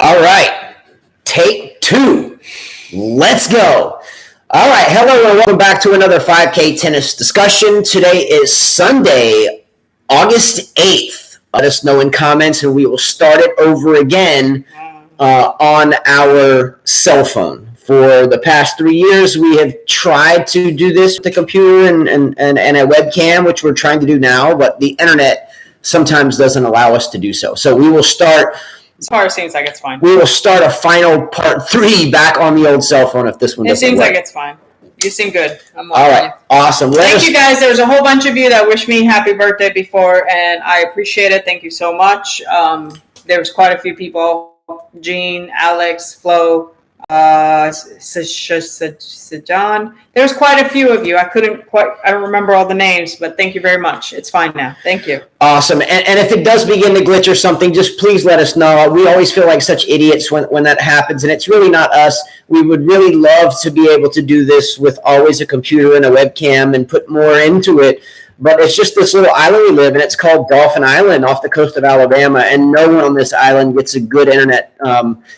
All right, take two. Let's go. All right, hello and welcome back to another 5K tennis discussion. Today is Sunday, August 8th. Let us know in comments and we will start it over again on our cell phone. For the past 3 years, we have tried to do this with a computer and a webcam, which we're trying to do now, but the internet sometimes doesn't allow us to do so. So we will start... As far as seems like it's fine. We will start a final part 3 back on the old cell phone if this one doesn't work. It seems like it's fine. You seem good. All right. Awesome. Thank you guys. There's a whole bunch of you that wished me happy birthday before, and I appreciate it. Thank you so much. There was quite a few people. Jean, Alex, Flo, John. There's quite a few of you. I don't remember all the names, but thank you very much. It's fine now. Thank you. Awesome. And if it does begin to glitch or something, just please let us know. We always feel like such idiots when that happens, and it's really not us. We would really love to be able to do this with always a computer and a webcam and put more into it. But it's just this little island we live in. It's called Dolphin Island off the coast of Alabama, and no one on this island gets a good internet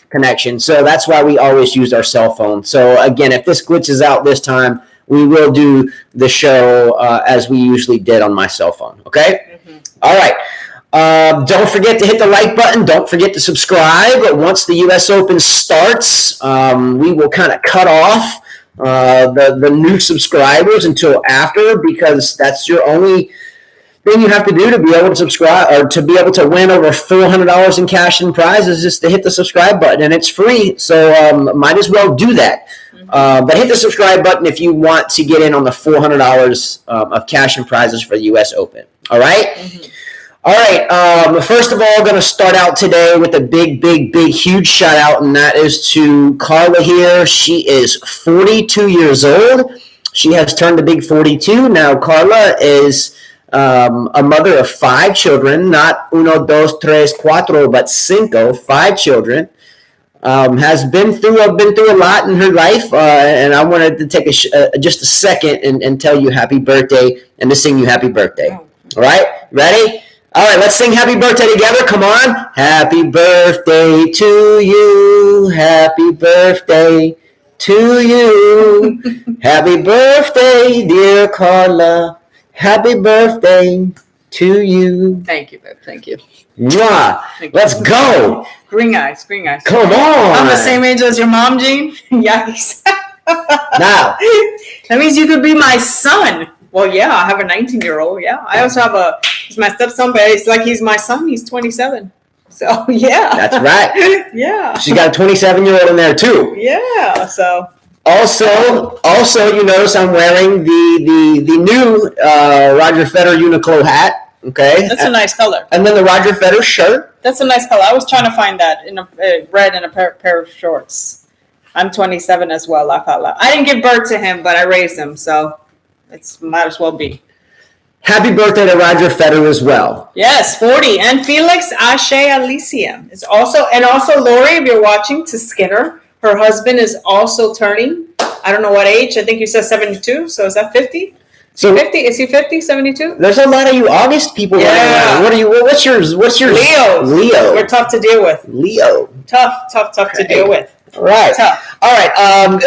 connection. So that's why we always use our cell phone. So, again, if this glitches out this time, we will do the show as we usually did on my cell phone. Okay? Mm-hmm. All right. Don't forget to hit the like button. Don't forget to subscribe. Once the U.S. Open starts, we will kind of cut off the new subscribers until after, because that's your only thing you have to do to be able to subscribe or to be able to win over $400 in cash and prizes, just to hit the subscribe button, and it's free, so might as well do that. But hit the subscribe button if you want to get in on the $400 of cash and prizes for the U.S. Open. All right? Mm-hmm. All right, first of all, I'm going to start out today with a big, huge shout out, and that is to Carla here. She is 42 years old. She has turned the big 42. Now, Carla is a mother of 5 children, not uno, dos, tres, cuatro, but 5 children. Has been through a lot in her life, and I wanted to take just a second and tell you happy birthday and to sing you happy birthday. All right, ready? All right, let's sing happy birthday together. Come on. Happy birthday to you. Happy birthday to you. Happy birthday, dear Carla. Happy birthday to you. Thank you, babe. Thank you. Mwah. Let's go. Green eyes. Come on. I'm the same age as your mom, Jean. Yikes. Now. That means you could be my son. Well, yeah, I have a 19-year-old. Yeah, I also have he's my stepson, but it's like he's my son. He's 27. So, yeah. That's right. Yeah. She's got a 27-year-old in there, too. Yeah, so. Also, you notice I'm wearing the new Roger Federer Uniqlo hat. Okay. That's a nice color. And then the Roger Federer shirt. That's a nice color. I was trying to find that in a red and a pair of shorts. I'm 27 as well. I didn't give birth to him, but I raised him, so. It might as well be. Happy birthday to Roger Federer as well. Yes, 40. And Felix Ashe Alicia is also Lori, if you're watching, to Skinner. Her husband is also turning, I don't know what age. I think you said 72. So is that 50? So 50? Is he 50, 72? There's a lot of you August people. Yeah. What are you? What's yours? Leo. We're tough to deal with. Leo. Tough to deal with. All right. Tough. All right.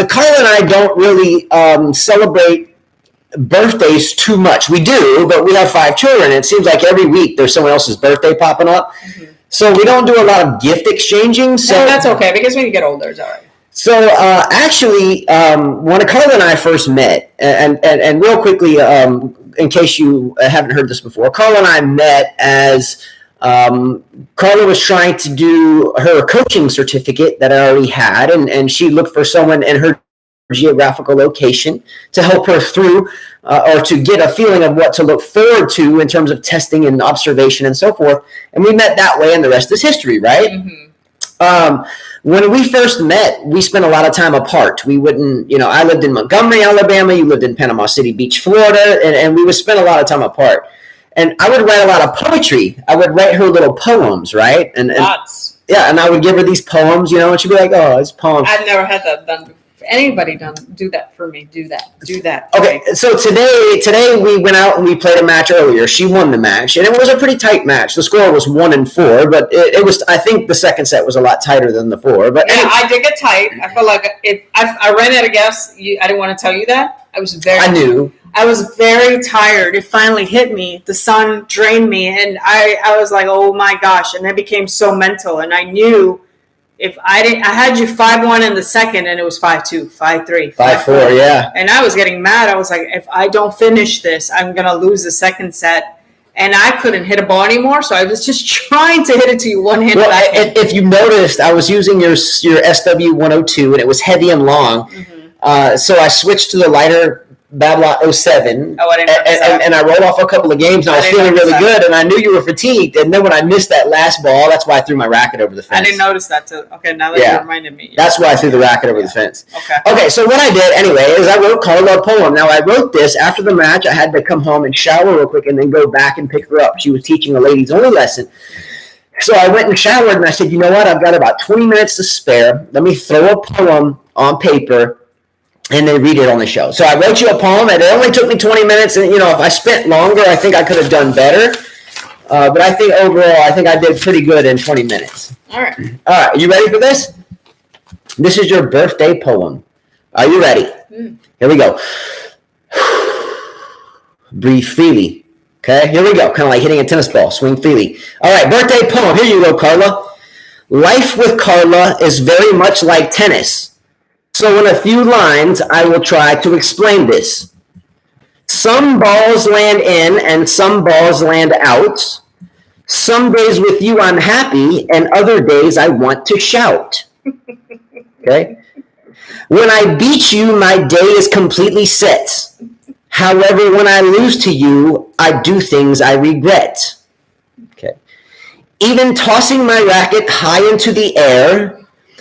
Carla and I don't really celebrate birthdays too much. We do, but we have 5 children. It seems like every week there's someone else's birthday popping up. Mm-hmm. So we don't do a lot of gift exchanging. So that's okay, because when you get older, it's all right. So actually, when Carla and I first met, and real quickly, in case you haven't heard this before, Carla and I met as Carla was trying to do her coaching certificate that I already had, and she looked for someone in her geographical location to help her through or to get a feeling of what to look forward to in terms of testing and observation and so forth. And we met that way, and the rest is history, right? Mm-hmm. When we first met, we spent a lot of time apart. We wouldn't, I lived in Montgomery, Alabama. You lived in Panama City Beach, Florida, and we would spend a lot of time apart. And I would write a lot of poetry. I would write her little poems, right? And lots. Yeah, and I would give her these poems, and she'd be like, "Oh, it's poems." I've never had that done before. anybody do that for me, do that. Okay, so today we went out and we played a match earlier. She won the match, and it was a pretty tight match. The score was 1-4, but it was. I think the second set was a lot tighter than the 4. But yeah, I did get tight. I felt like I ran out of gas. I didn't want to tell you that. I knew. I was very tired. It finally hit me. The sun drained me, and I was like, oh my gosh! And I became so mental, and I knew. If I had you 5-1 in the second, and it was 5-2, 5-3, 5-4, yeah. And I was getting mad. I was like, if I don't finish this, I'm gonna lose the second set. And I couldn't hit a ball anymore, so I was just trying to hit it to you one-handed. Well, if you noticed, I was using your SW102, and it was heavy and long. Mm-hmm. So I switched to the lighter Babylon 07. Oh, I didn't notice that. And I rolled off a couple of games, and I was feeling really good, and I knew you were fatigued. And then when I missed that last ball, that's why I threw my racket over the fence. I didn't notice that too. Okay, now that you reminded me. That's why I threw the racket over the fence. Okay, so what I did anyway is I wrote Carla a poem. Now, I wrote this after the match. I had to come home and shower real quick and then go back and pick her up. She was teaching a ladies only lesson. So I went and showered, and I said, you know what? I've got about 20 minutes to spare. Let me throw a poem on paper and then read it on the show. So I wrote you a poem, and it only took me 20 minutes. And, if I spent longer, I think I could have done better. But I think overall, I think I did pretty good in 20 minutes. All right. All right. You ready for this? This is your birthday poem. Are you ready? Here we go. Breathe freely. Okay, here we go. Kind of like hitting a tennis ball. Swing freely. All right, birthday poem. Here you go, Carla. Life with Carla is very much like tennis. So in a few lines, I will try to explain this. Some balls land in and some balls land out. Some days with you I'm happy, and other days I want to shout. Okay? When I beat you, my day is completely set. However, when I lose to you, I do things I regret. Okay. Even tossing my racket high into the air,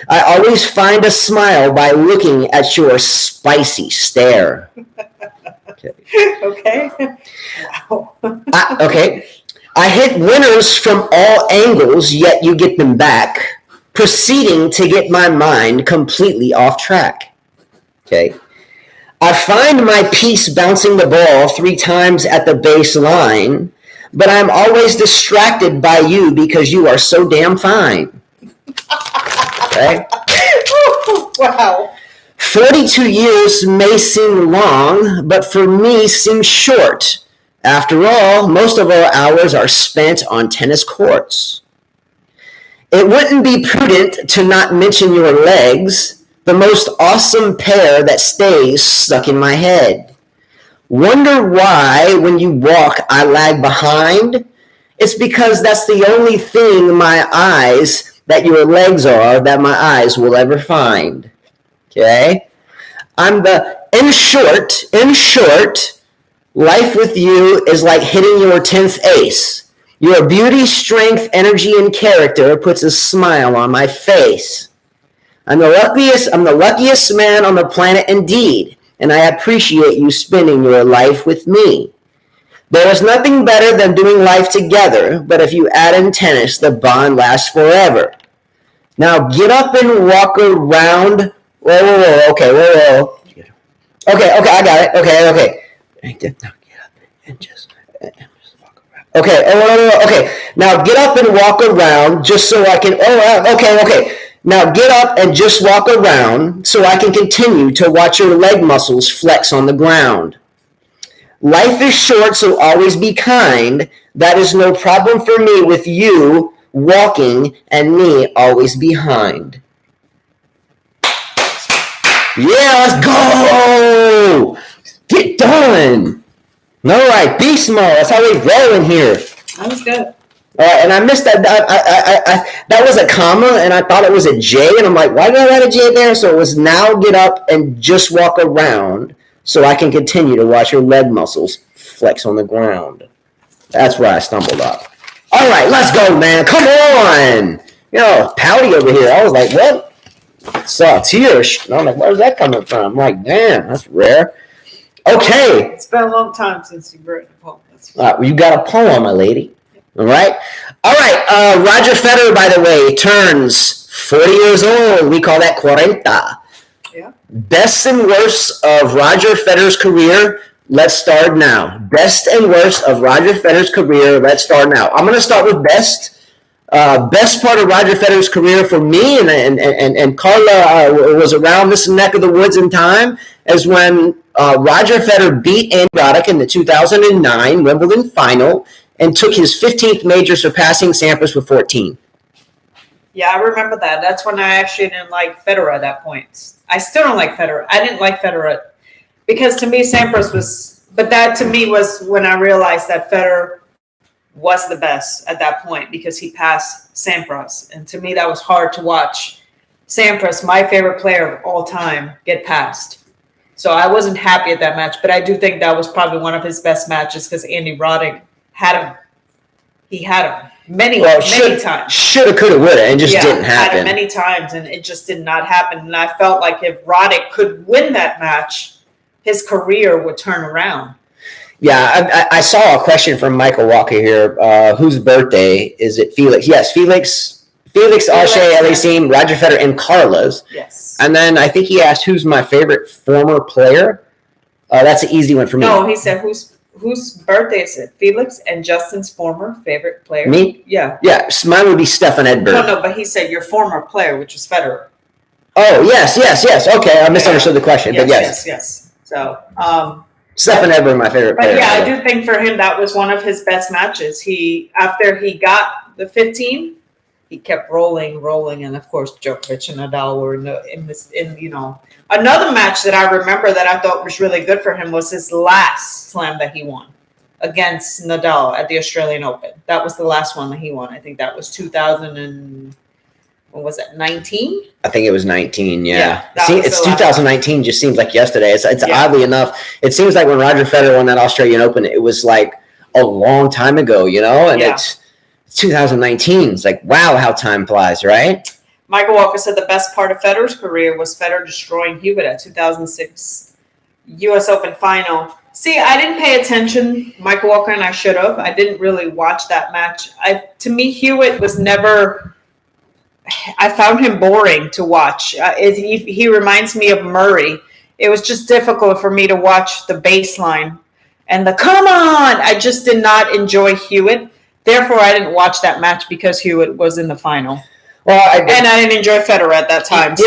I always find a smile by looking at your spicy stare. Okay. Wow. I hit winners from all angles, yet you get them back, proceeding to get my mind completely off track. Okay. I find my peace bouncing the ball 3 times at the baseline, but I'm always distracted by you because you are so damn fine. Okay? Wow. 42 years may seem long, but for me seems short. After all, most of our hours are spent on tennis courts. It wouldn't be prudent to not mention your legs, the most awesome pair that stays stuck in my head. Wonder why when you walk I lag behind? It's because that's the only thing my eyes that your legs are that my eyes will ever find. Okay? In short, life with you is like hitting your 10th ace. Your beauty, strength, energy, and character puts a smile on my face. I'm the luckiest man on the planet indeed, and I appreciate you spending your life with me. There is nothing better than doing life together, but if you add in tennis, the bond lasts forever. Now get up and walk around. Whoa. Okay, I got it. Okay. Now get up and just walk around. Okay, now get up and walk around just so I can, okay. Now get up and just walk around so I can continue to watch your leg muscles flex on the ground. Life is short, so always be kind. That is no problem for me with you walking and me always behind. Yeah, let's go! Get done! All right, be small. That's how we roll in here. That was good. All right, and I missed that. That was a comma, and I thought it was a J, and I'm like, why did I write a J there? So it was now get up and just walk around so I can continue to watch your leg muscles flex on the ground. That's where I stumbled up. All right, let's go, man. Come on. Pouty over here. I was like, what? I saw a tear. And I'm like, where's that coming from? I'm like, damn, that's rare. Okay. It's been a long time since you've written a poem. All right, well, you got a poem, my lady. All right. Roger Federer, by the way, turns 40 years old. We call that 40. Yeah. Best and worst of Roger Federer's career. Let's start now. Best and worst of Roger Federer's career. Let's start now. I'm going to start with best. Best part of Roger Federer's career for me, and Carla was around this neck of the woods in time, is when Roger Federer beat Andy Roddick in the 2009 Wimbledon final and took his 15th major, surpassing Sampras with 14. Yeah, I remember that. That's when I actually didn't like Federer at that point. I still don't like Federer. I didn't like Federer because to me, Sampras was, but that to me was when I realized that Federer was the best at that point because he passed Sampras. And to me, that was hard to watch Sampras, my favorite player of all time, get passed. So I wasn't happy at that match, but I do think that was probably one of his best matches because Andy Roddick had him. He had him many times. Shoulda, coulda, woulda, and just didn't happen. Had him many times, and it just did not happen. And I felt like if Roddick could win that match, his career would turn around. Yeah, I saw a question from Michael Walker here. Whose birthday is it? Felix. Yes, Felix Auger Aliassime, Roger Federer, and Carla's. Yes. And then I think he asked, who's my favorite former player? That's an easy one for me. No, he said, whose birthday is it? Felix and Justin's former favorite player? Me? Yeah. Yeah, mine would be Stefan Edberg. No, but he said your former player, which was Federer. Oh, yes. Okay, I misunderstood the question, but yes. Yes. So, Stefan Edberg, my favorite player. But yeah, I do think for him that was one of his best matches. After he got the 15, he kept rolling, and of course Djokovic and Nadal were in another match that I remember that I thought was really good for him was his last slam that he won against Nadal at the Australian Open. That was the last one that he won. I think that was 19? I think it was 19, yeah. See, it's 2019, just seems like yesterday. It's oddly enough, it seems like when Roger Federer won that Australian Open, it was like a long time ago, and it's 2019. It's like, wow, how time flies, right? Michael Walker said the best part of Federer's career was Federer destroying Hewitt at 2006 U.S. Open final. See, I didn't pay attention, Michael Walker, and I should have. I didn't really watch that match. To me, Hewitt was never... I found him boring to watch. He reminds me of Murray. It was just difficult for me to watch the baseline and the come on. I just did not enjoy Hewitt. Therefore, I didn't watch that match because Hewitt was in the final. Well, I didn't enjoy Federer at that time.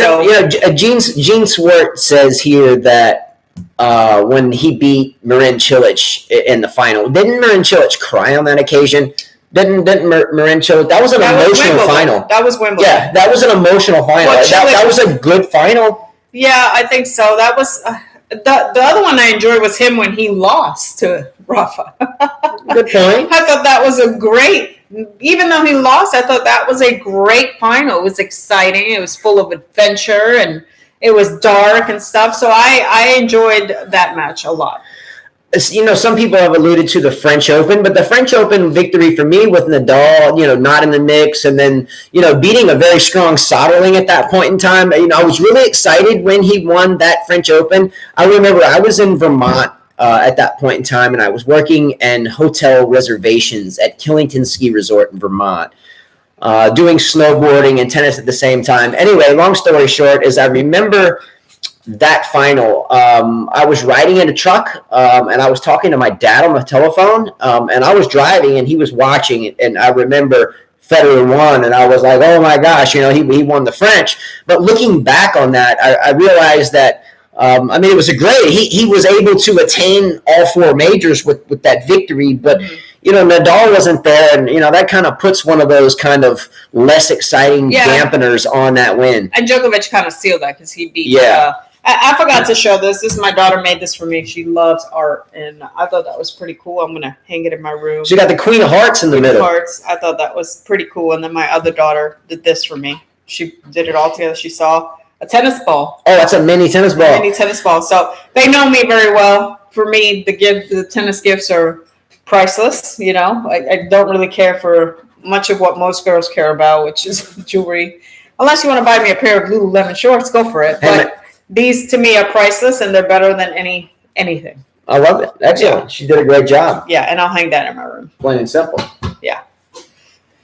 Gene Swart says here that when he beat Marin Cilic in the final, didn't Marin Cilic cry on that occasion? Didn't Marin Cilic? That was an emotional final. That was Wimbledon. Yeah, that was an emotional final. That was a good final. Yeah, I think so. That was the other one I enjoyed was him when he lost to Rafa. Good point. I thought that was a great, even though he lost, I thought that was a great final. It was exciting. It was full of adventure and it was dark and stuff. So I enjoyed that match a lot. Some people have alluded to the French Open, but the French Open victory for me with Nadal, not in the mix, and then, beating a very strong Soderling at that point in time. I was really excited when he won that French Open. I remember I was in Vermont at that point in time, and I was working in hotel reservations at Killington Ski Resort in Vermont, doing snowboarding and tennis at the same time. Anyway, long story short is I remember that final, I was riding in a truck, and I was talking to my dad on the telephone, and I was driving, and he was watching, and I remember Federer won, and I was like, oh my gosh, he won the French. But looking back on that, I realized that, it was a great, he was able to attain all four majors with that victory, but, Nadal wasn't there, and, that kind of puts one of those kind of less exciting dampeners on that win. And Djokovic kind of sealed that because he beat I forgot to show this. My daughter made this for me. She loves art, and I thought that was pretty cool. I'm going to hang it in my room. So you got the Queen of Hearts in the middle. Hearts. I thought that was pretty cool. And then my other daughter did this for me. She did it all together. She saw a tennis ball. Oh, that's a mini tennis ball. Mini tennis ball. So they know me very well. For me, the tennis gifts are priceless. I don't really care for much of what most girls care about, which is jewelry. Unless you want to buy me a pair of Lululemon shorts, go for it. But these, to me, are priceless, and they're better than anything. I love it. Excellent. Yeah. She did a great job. Yeah, and I'll hang that in my room. Plain and simple. Yeah.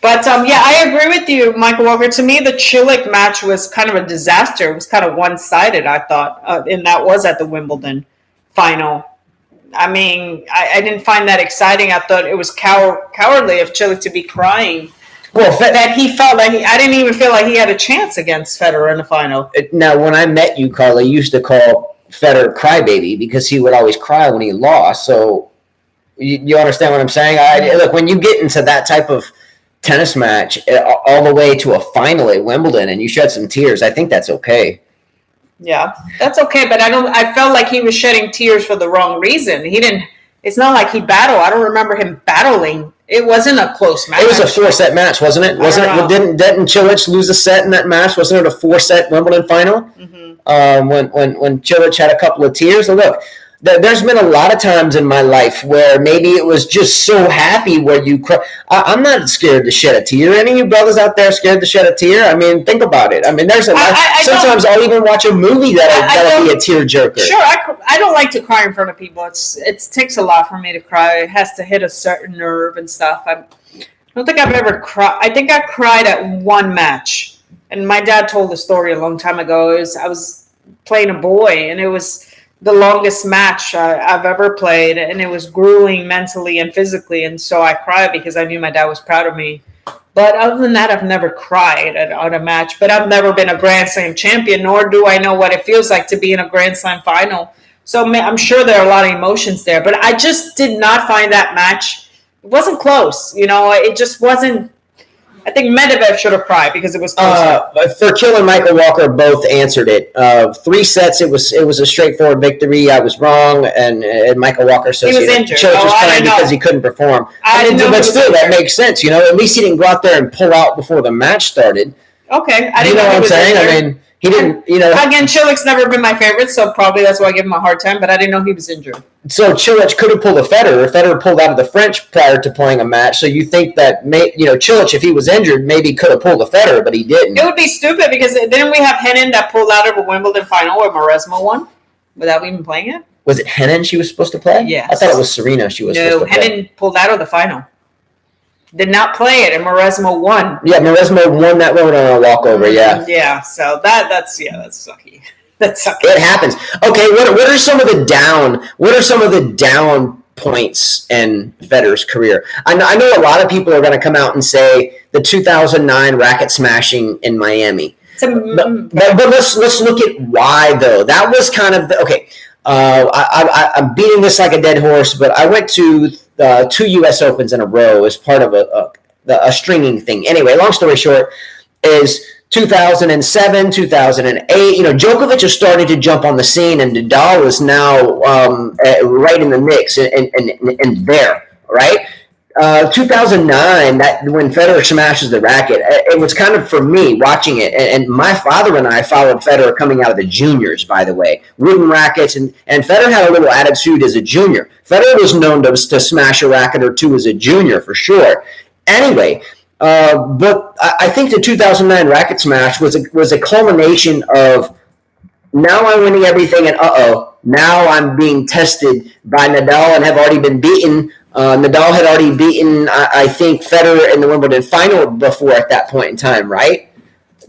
But I agree with you, Michael Walker. To me, the Cilic match was kind of a disaster. It was kind of one-sided, I thought, and that was at the Wimbledon final. I mean, I didn't find that exciting. I thought it was cowardly of Cilic to be crying. Well, that he felt like I didn't even feel like he had a chance against Federer in the final. Now, when I met you, Carla, you used to call Federer crybaby because he would always cry when he lost. So you understand what I'm saying? Look, when you get into that type of tennis match all the way to a final at Wimbledon and you shed some tears, I think that's okay. Yeah, that's okay, but I felt like he was shedding tears for the wrong reason. It's not like he battled. I don't remember him battling. It wasn't a close match. It was a 4-set match, wasn't it? Didn't Cilic lose a set in that match? Wasn't it a 4-set Wimbledon final? Mm-hmm. When Cilic had a couple of tears. And look, there's been a lot of times in my life where maybe it was just so happy where you cry. I'm not scared to shed a tear. Any of you brothers out there scared to shed a tear? I mean, think about it. I mean, there's sometimes I'll even watch a movie that'll be a tearjerker. Sure, I don't like to cry in front of people. It takes a lot for me to cry. It has to hit a certain nerve and stuff. I don't think I've ever cried. I think I cried at one match, and my dad told the story a long time ago. I was playing a boy, and it was the longest match I've ever played, and it was grueling mentally and physically, and so I cried because I knew my dad was proud of me. But other than that, I've never cried at a match, but I've never been a Grand Slam champion, nor do I know what it feels like to be in a Grand Slam final. So I'm sure there are a lot of emotions there, but I just did not find that match. It wasn't close, it just wasn't. I think Medvedev should have cried because it was close. Furkill and Michael Walker both answered it. 3 sets, it was a straightforward victory. I was wrong, and Michael Walker says he was injured. Cilic was crying because he couldn't perform. But still, that makes sense. At least he didn't go out there and pull out before the match started. Okay, I didn't know what I'm saying. Injured. I mean, he didn't. Again, Cilic's never been my favorite, so probably that's why I give him a hard time. But I didn't know he was injured. So Cilic could have pulled a Federer. Federer pulled out of the French prior to playing a match. So you think that Cilic, if he was injured, maybe could have pulled a Federer, but he didn't. It would be stupid because didn't we have Henin that pulled out of a Wimbledon final where Maresmo won without even playing it? Was it Henin she was supposed to play? Yes. I thought it was Serena she was supposed to play. No, Henin pulled out of the final. Did not play it, and Maresmo won. Yeah, Maresmo won that one on a walkover. Yeah. Yeah. So that's sucky. That's sucky. It happens. Okay, what are some of the down points in Federer's career? I know a lot of people are going to come out and say the 2009 racket smashing in Miami. But let's look at why though. That was kind of okay. I'm beating this like a dead horse, but I went to 2 U.S. Opens in a row as part of a stringing thing. Anyway, long story short, is 2007, 2008. Djokovic is starting to jump on the scene, and Nadal is now right in the mix and there, right? 2009, that when Federer smashes the racket, it was kind of for me watching it. And my father and I followed Federer coming out of the juniors, by the way, wooden rackets, and Federer had a little attitude as a junior. Federer was known to smash a racket or two as a junior for sure. Anyway, but I think the 2009 racket smash was a culmination of now I'm winning everything, and now I'm being tested by Nadal and have already been beaten. Nadal had already beaten, I think, Federer in the Wimbledon final before at that point in time, right?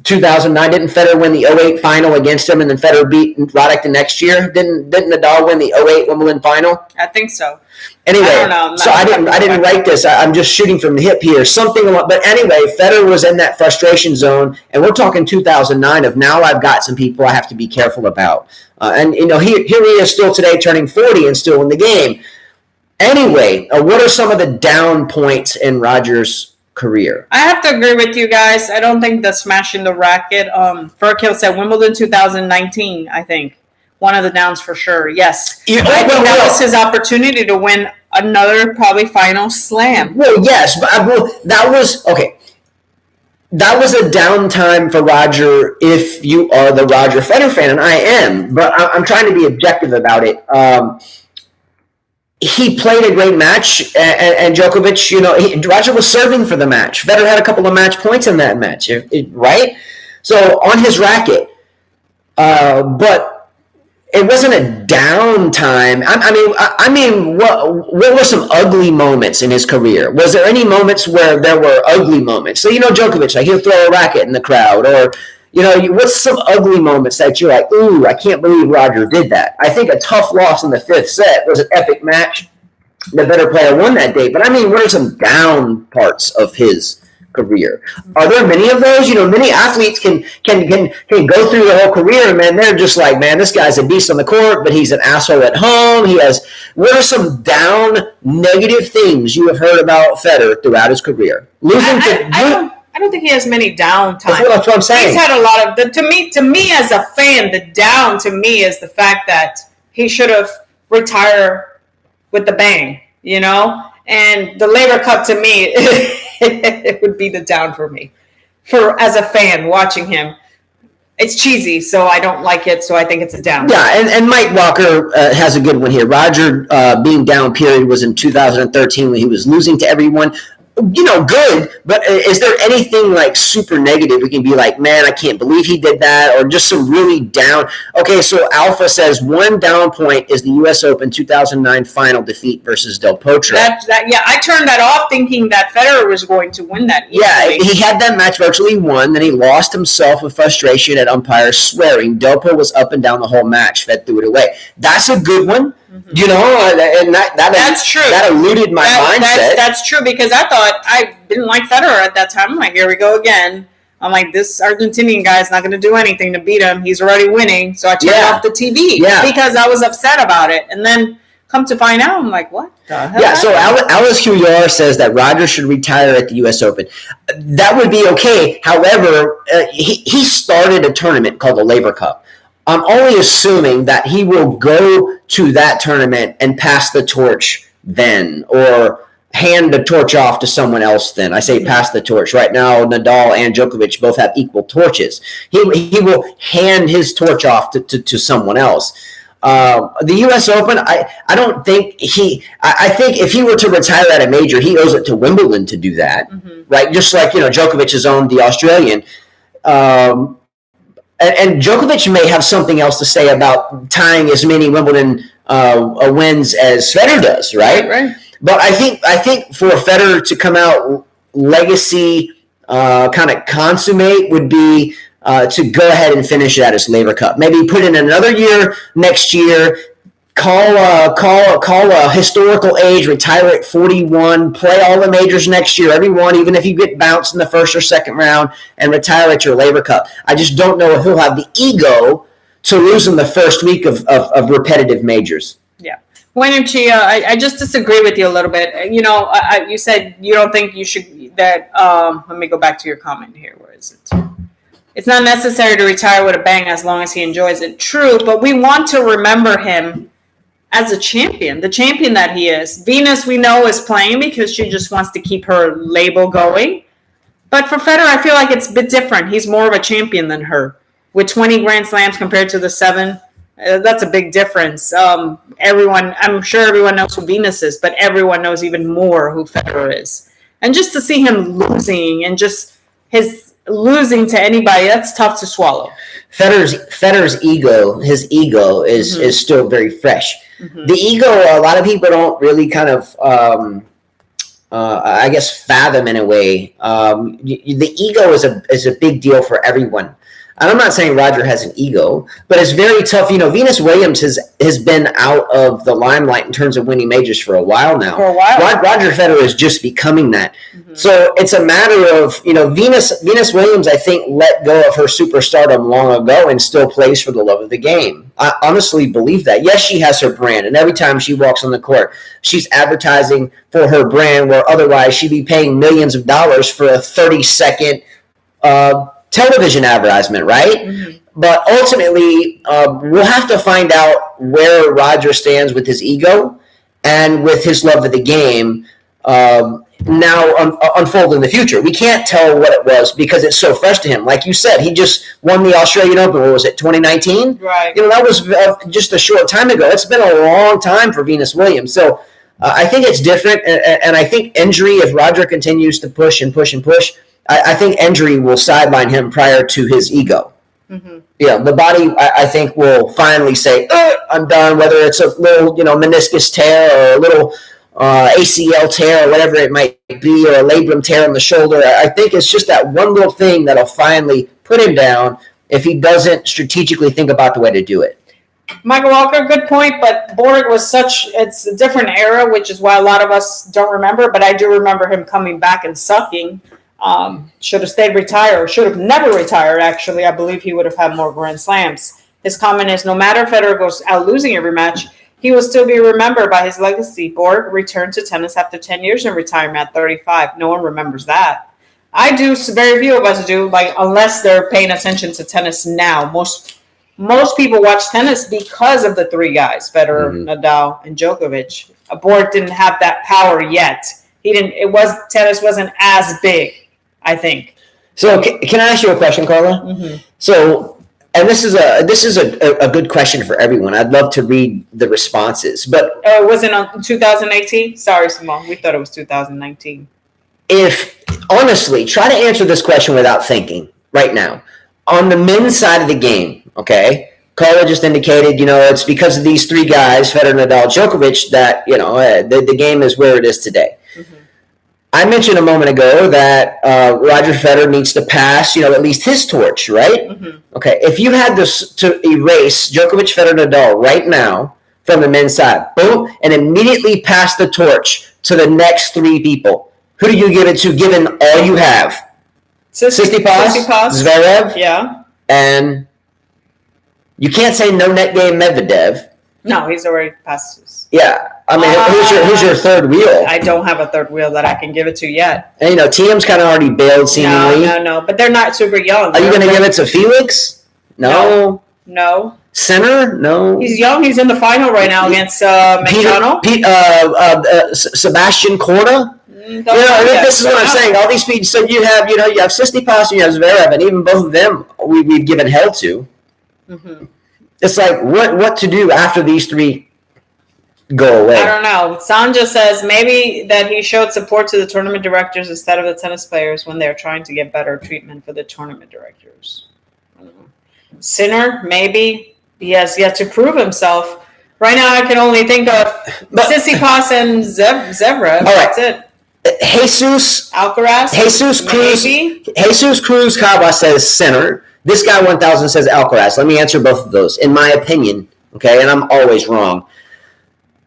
2009, didn't Federer win the 08 final against him, and then Federer beat Roddick the next year? Didn't Nadal win the 08 Wimbledon final? I think so. Anyway, I didn't write this. I'm just shooting from the hip here. But anyway, Federer was in that frustration zone, and we're talking 2009 of now I've got some people I have to be careful about. And here he is still today turning 40 and still in the game. Anyway, what are some of the down points in Roger's career? I have to agree with you guys. I don't think the smashing the racket. Furkill said Wimbledon 2019, I think. One of the downs for sure, yes. I think that was his opportunity to win another probably final slam. Well, yes, but that was, okay. That was a downtime for Roger if you are the Roger Federer fan, and I am. But I'm trying to be objective about it. He played a great match, and Djokovic, Roger was serving for the match. Federer had a couple of match points in that match, right? So on his racket. But it wasn't a downtime. I mean, what were some ugly moments in his career? Was there any moments where there were ugly moments? So, Djokovic, like he'll throw a racket in the crowd, or, what's some ugly moments that you're like, ooh, I can't believe Roger did that. I think a tough loss in the 5th set was an epic match. The better player won that day. But I mean, what are some down parts of his career? Are there many of those? Many athletes can go through the whole career, and man, they're just like, man, this guy's a beast on the court, but he's an asshole at home. What are some down negative things you have heard about Federer throughout his career? I don't think he has many down times. That's what I'm saying. He's had a lot of to me as a fan, the down to me is the fact that he should have retired with the bang, and the Labor Cup to me it would be the down for me, as a fan watching him. It's cheesy, so I don't like it, so I think it's a down. Yeah, and Mike Walker has a good one here. Roger being down period was in 2013 when he was losing to everyone. Good, but is there anything like super negative we can be like, man, I can't believe he did that, or just some really down? Okay, so Alpha says one down point is the U.S. Open 2009 final defeat versus Del Potro. I turned that off thinking that Federer was going to win that easily. Yeah, he had that match virtually won, then he lost himself with frustration at umpires swearing. Del Potro was up and down the whole match, Fed threw it away. That's a good one. Mm-hmm. And that's true. That eluded my mindset. That's true, because I didn't like Federer at that time. I'm like, here we go again. I'm like, this Argentinian guy's not going to do anything to beat him. He's already winning. So I turned off the TV because I was upset about it. And then come to find out, I'm like, what the hell? Yeah, so Alice Huyar says that Roger should retire at the U.S. Open. That would be okay. However, he started a tournament called the Labor Cup. I'm only assuming that he will go to that tournament and pass the torch then, or hand the torch off to someone else then. I say pass the torch. Right now, Nadal and Djokovic both have equal torches. He will hand his torch off to someone else. The U.S. Open, I don't think I think if he were to retire at a major, he owes it to Wimbledon to do that, right? Just like, Djokovic has owned the Australian. And Djokovic may have something else to say about tying as many Wimbledon wins as Federer does, right? Right. But I think for Federer to come out legacy kind of consummate would be to go ahead and finish it at his Labor Cup. Maybe put in another year next year. Call a historical age, retire at 41, play all the majors next year, everyone, even if you get bounced in the first or second round, and retire at your Labor Cup. I just don't know if he'll have the ego to lose in the first week of repetitive majors. Yeah. When Chia, I just disagree with you a little bit. You said you don't think you should, that, let me go back to your comment here. Where is it? It's not necessary to retire with a bang as long as he enjoys it. True, but we want to remember him as a champion, the champion that he is. Venus, we know, is playing because she just wants to keep her label going. But for Federer, I feel like it's a bit different. He's more of a champion than her. With 20 Grand Slams compared to the 7, that's a big difference. I'm sure everyone knows who Venus is, but everyone knows even more who Federer is. And just to see him losing and just his losing to anybody, that's tough to swallow. Federer's ego, his ego is still very fresh. Mm-hmm. The ego, a lot of people don't really kind of, I guess, fathom in a way. The ego is a big deal for everyone. And I'm not saying Roger has an ego, but it's very tough. Venus Williams has been out of the limelight in terms of winning majors for a while now. Roger Federer is just becoming that. Mm-hmm. So it's a matter of, Venus Williams, I think, let go of her superstardom long ago and still plays for the love of the game. I honestly believe that. Yes, she has her brand, and every time she walks on the court, she's advertising for her brand, where otherwise she'd be paying millions of dollars for a 30-second television advertisement, right? Mm-hmm. But ultimately, we'll have to find out where Roger stands with his ego and with his love of the game now unfold in the future. We can't tell what it was because it's so fresh to him. Like you said, he just won the Australian Open. What was it, 2019? Right. That was just a short time ago. It's been a long time for Venus Williams. So I think it's different, and I think injury, if Roger continues to push and push and push, I think injury will sideline him prior to his ego. The body, I think, will finally say, I'm done, whether it's a little, meniscus tear or a little ACL tear or whatever it might be, or a labrum tear on the shoulder. I think it's just that one little thing that'll finally put him down if he doesn't strategically think about the way to do it. Michael Walker, good point, but Borg was it's a different era, which is why a lot of us don't remember, but I do remember him coming back and sucking. Should have stayed retired, should have never retired, actually. I believe he would have had more Grand Slams. His comment is, no matter if Federer goes out losing every match, he will still be remembered by his legacy. Borg returned to tennis after 10 years in retirement at 35. No one remembers that. I do, very few of us do, unless they're paying attention to tennis now. Most people watch tennis because of the three guys, Federer, Nadal, and Djokovic. Borg didn't have that power yet. Tennis wasn't as big, I think. So can I ask you a question, Carla? So, and this is a good question for everyone. I'd love to read the responses, but was it on 2018? Sorry, Simone, we thought it was 2019. Honestly, try to answer this question without thinking right now. On the men's side of the game, okay, Carla just indicated, it's because of these three guys, Federer, Nadal, Djokovic, that, the game is where it is today. I mentioned a moment ago that Roger Federer needs to pass, at least his torch, right? Okay, if you had to erase Djokovic, Federer, Nadal right now from the men's side, boom, and immediately pass the torch to the next three people, who do you give it to, given all you have? Tsitsipas, Zverev, yeah, and you can't say no net game Medvedev. No, he's already passed. Yeah, I mean, who's your third wheel? I don't have a third wheel that I can give it to yet. And TM's kind of already bailed seemingly. No, but they're not super young. Are you going to give it to Felix? No. Center? No. He's young. He's in the final right now against McDonald. Sebastian Korda. This is what I'm saying. All these people. So you have Tsitsipas and you have Zverev, and even both of them we've given hell to. It's like what to do after these three go away. I don't know. Sanja says maybe that he showed support to the tournament directors instead of the tennis players when they're trying to get better treatment for the tournament directors. I don't know. Sinner, maybe he has yet to prove himself. Right now, I can only think of Tsitsipas and Zverev. All right. That's it. Jesus Alcaraz. Jesus Cruz Cava says Sinner. This guy 1000 says Alcaraz. Let me answer both of those. In my opinion, okay, and I'm always wrong.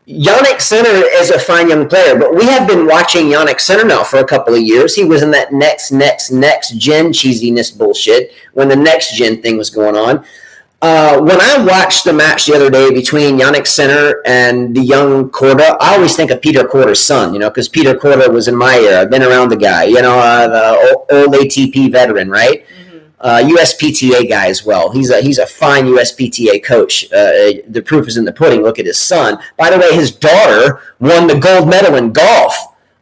Jannik Sinner is a fine young player, but we have been watching Jannik Sinner now for a couple of years. He was in that next gen cheesiness bullshit when the next gen thing was going on. When I watched the match the other day between Jannik Sinner and the young Korda, I always think of Peter Korda's son, because Peter Korda was in my era. I've been around the guy, the old ATP veteran, right? USPTA guy as well. He's a fine USPTA coach. The proof is in the pudding. Look at his son. By the way, his daughter won the gold medal in golf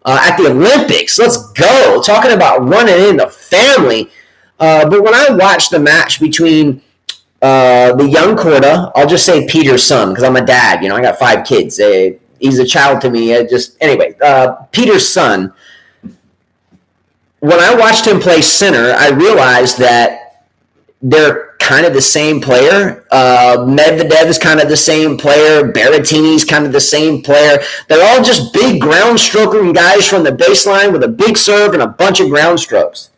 at the Olympics. Let's go. Talking about running in the family. But when I watched the match between the young Korda, I'll just say Peter's son because I'm a dad. I got 5 kids. He's a child to me. Peter's son. When I watched him play center, I realized that they're kind of the same player. Medvedev is kind of the same player. Berrettini's kind of the same player. They're all just big ground stroking guys from the baseline with a big serve and a bunch of ground strokes.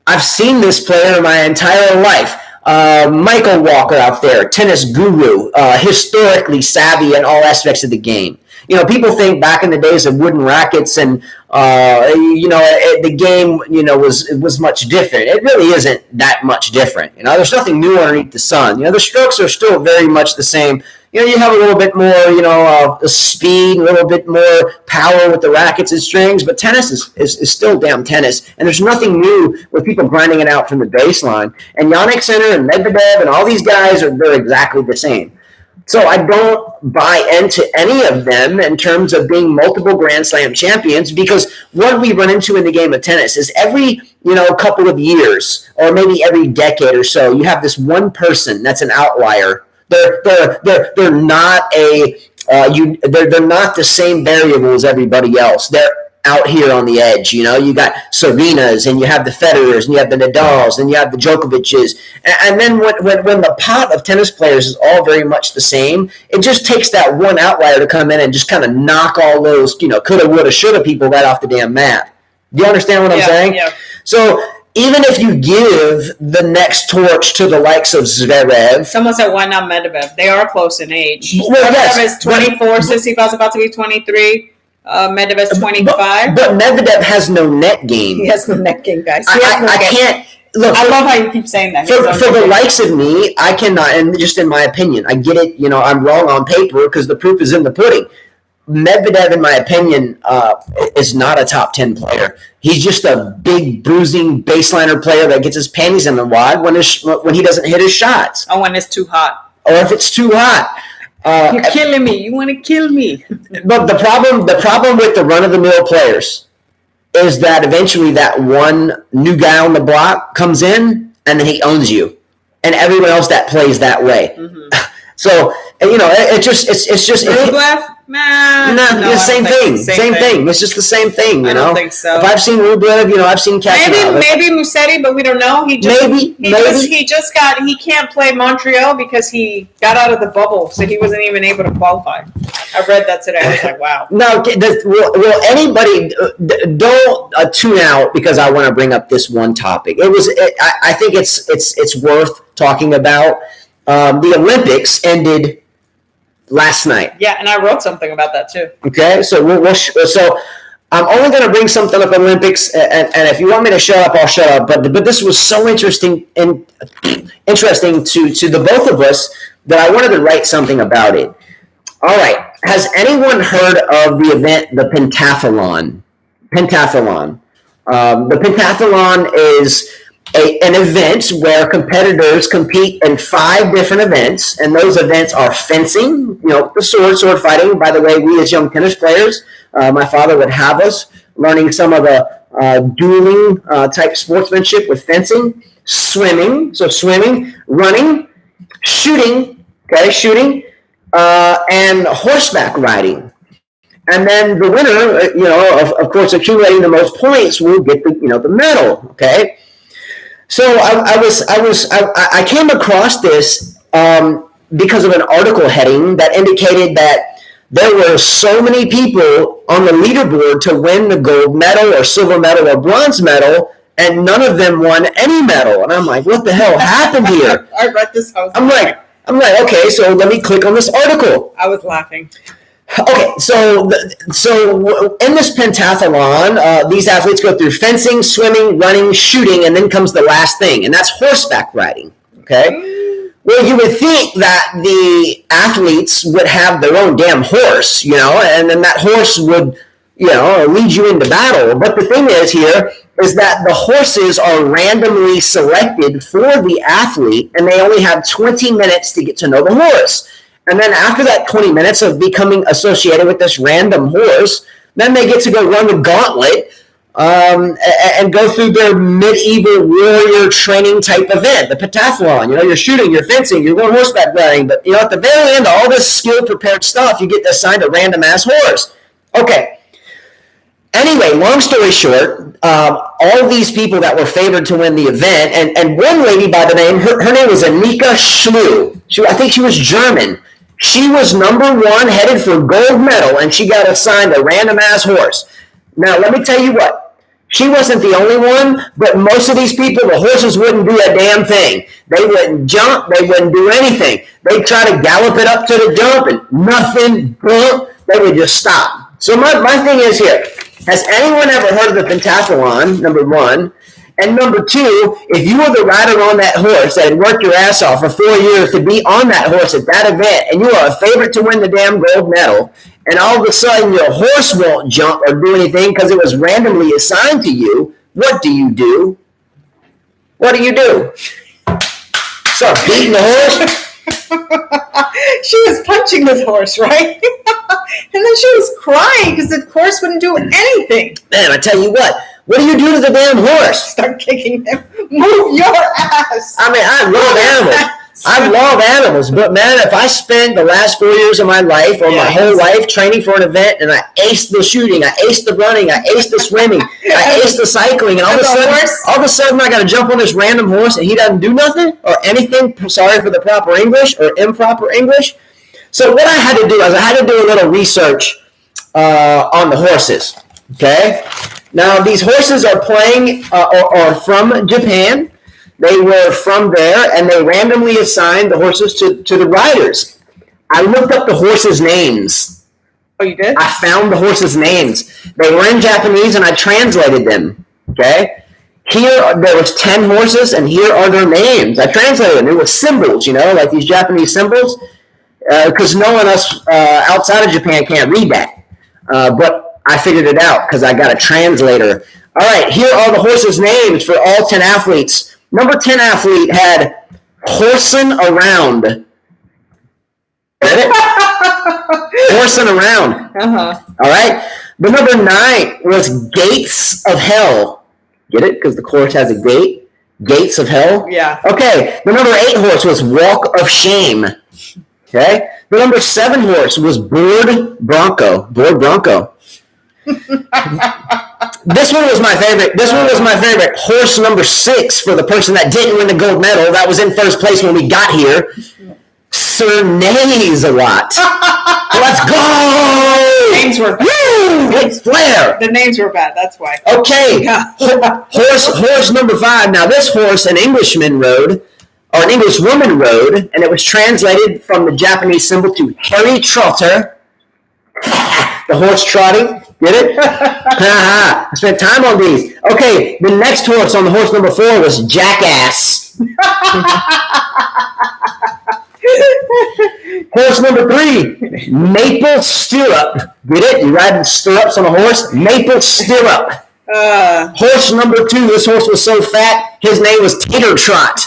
I've seen this player my entire life. Michael Walker out there, tennis guru, historically savvy in all aspects of the game. People think back in the days of wooden rackets and, the game, was much different. It really isn't that much different. There's nothing new underneath the sun. The strokes are still very much the same. You have a little bit more, speed, a little bit more power with the rackets and strings, but tennis is still damn tennis. And there's nothing new with people grinding it out from the baseline. And Jannik Sinner and Medvedev and all these guys they're exactly the same. So I don't buy into any of them in terms of being multiple Grand Slam champions because what we run into in the game of tennis is every, couple of years or maybe every decade or so, you have this one person that's an outlier. They're not they're not the same variable as everybody else. They're out here on the edge. You know, you got Serenas, and you have the Federers, and you have the Nadals, and you have the Djokovic's. And then when the pot of tennis players is all very much the same, it just takes that one outlier to come in and just kind of knock all those, you know, coulda, woulda, shoulda people right off the damn mat. Do you understand what I'm saying? Yeah. So even if you give the next torch to the likes of Zverev. Someone said, why not Medvedev? They are close in age. Well, Medvedev is 24, Tsitsipas about to be 23. Medvedev is 25. But Medvedev has no net game. He has no net game, guys. I can't. Look, I love how you keep saying that. For the likes of me, I cannot, and just in my opinion, I get it, you know, I'm wrong on paper because the proof is in the pudding. Medvedev, in my opinion, is not a top 10 player. He's just a big, bruising baseliner player that gets his panties in the wad when he doesn't hit his shots. Or when it's too hot. Or if it's too hot. You're killing me. You want to kill me. But the problem with the run-of-the-mill players is that eventually that one new guy on the block comes in, and then he owns you. And everyone else that plays that way. Mm-hmm. So, you know, it's just Rublev? No, the same thing. Same thing. It's just the same thing, you know? I don't think so. If I've seen Rublev, you know, I've seen Kakinava. Maybe Musetti, but we don't know. He can't play Montreal because he got out of the bubble, so he wasn't even able to qualify. I read that today. I was like, wow. No, will anybody don't tune out because I want to bring up this one topic. I think it's worth talking about. The Olympics ended last night. Yeah, and I wrote something about that too. Okay, so so I'm only going to bring something up Olympics, and if you want me to shut up, I'll shut up. But this was so interesting to the both of us that I wanted to write something about it. All right, has anyone heard of the event, the Pentathlon? The Pentathlon is an event where competitors compete in 5 different events, and those events are fencing, you know, the sword fighting. By the way, we as young tennis players, my father would have us learning some of the dueling type sportsmanship with fencing, swimming, running, shooting, and horseback riding. And then the winner, you know, of course, accumulating the most points will get the medal. Okay. So I came across this because of an article heading that indicated that there were so many people on the leaderboard to win the gold medal or silver medal or bronze medal, and none of them won any medal. And I'm like, what the hell happened here? I read this. I'm like, okay, so let me click on this article. I was laughing. Okay, so in this pentathlon, these athletes go through fencing, swimming, running, shooting, and then comes the last thing, and that's horseback riding. Okay, well, you would think that the athletes would have their own damn horse, you know, and then that horse would, you know, lead you into battle. But the thing is that the horses are randomly selected for the athlete, and they only have 20 minutes to get to know the horse. And then after that 20 minutes of becoming associated with this random horse, then they get to go run the gauntlet and go through their medieval warrior training type event, the pentathlon. You know, you're shooting, you're fencing, you're going horseback riding, but, you know, at the very end of all this skill-prepared stuff, you get assigned a random-ass horse. Okay. Anyway, long story short, all these people that were favored to win the event, and one lady by the name, her name was Annika Schlew. I think she was German. She was number 1, headed for gold medal, and she got assigned a random-ass horse. Now, let me tell you what. She wasn't the only one, but most of these people, the horses wouldn't do a damn thing. They wouldn't jump. They wouldn't do anything. They'd try to gallop it up to the jump, and nothing, they would just stop. So my thing is here. Has anyone ever heard of the pentathlon, number 1? And number 2, if you were the rider on that horse that had worked your ass off for 4 years to be on that horse at that event, and you are a favorite to win the damn gold medal, and all of a sudden your horse won't jump or do anything because it was randomly assigned to you, what do you do? What do you do? Start beating the horse? She was punching the horse, right? And then she was crying because the horse wouldn't do anything. Man, I tell you what do you do to the damn horse? Start kicking him. Move your ass. I mean, I love animals. I love animals, but man, if I spend the last 4 years of my life or my whole life training for an event and I aced the shooting, I aced the running, I aced the swimming, I aced the cycling, and all of a sudden I got to jump on this random horse and he doesn't do nothing or anything, sorry for the proper English or improper English. So what I had to do is I had to do a little research on the horses, okay? Now, these horses are playing or from Japan. They were from there, and they randomly assigned the horses to the riders. I looked up the horses' names. Oh, you did? I found the horses' names. They were in Japanese, and I translated them, okay? Here, there was 10 horses, and here are their names. I translated them. It was symbols, like these Japanese symbols, because no one else outside of Japan can't read that. But I figured it out because I got a translator. All right, here are the horses' names for all 10 athletes. Number 10 athlete had Horsing Around. Get it? Horsing Around. Uh-huh. All right. The number 9 was Gates of Hell. Get it? Because the horse has a gate. Gates of Hell. Yeah. Okay. The number 8 horse was Walk of Shame. Okay. The number 7 horse was Bored Bronco. Bored Bronco. This one was my favorite. Horse number 6 for the person that didn't win the gold medal. That was in first place when we got here. Sir Nays a lot. Let's go! Names were bad. Big flair. The names were bad. That's why. Okay. Horse number 5. Now this horse an Englishman rode, or an Englishwoman rode, and it was translated from the Japanese symbol to Harry Trotter. The horse trotting. Get it? I spent time on these. Okay, the next horse on the horse number 4 was Jackass. Horse number 3, Maple Stirrup. Get it? You ride stirrups on a horse? Maple Stirrup. Horse number 2, this horse was so fat, his name was Tater Trot.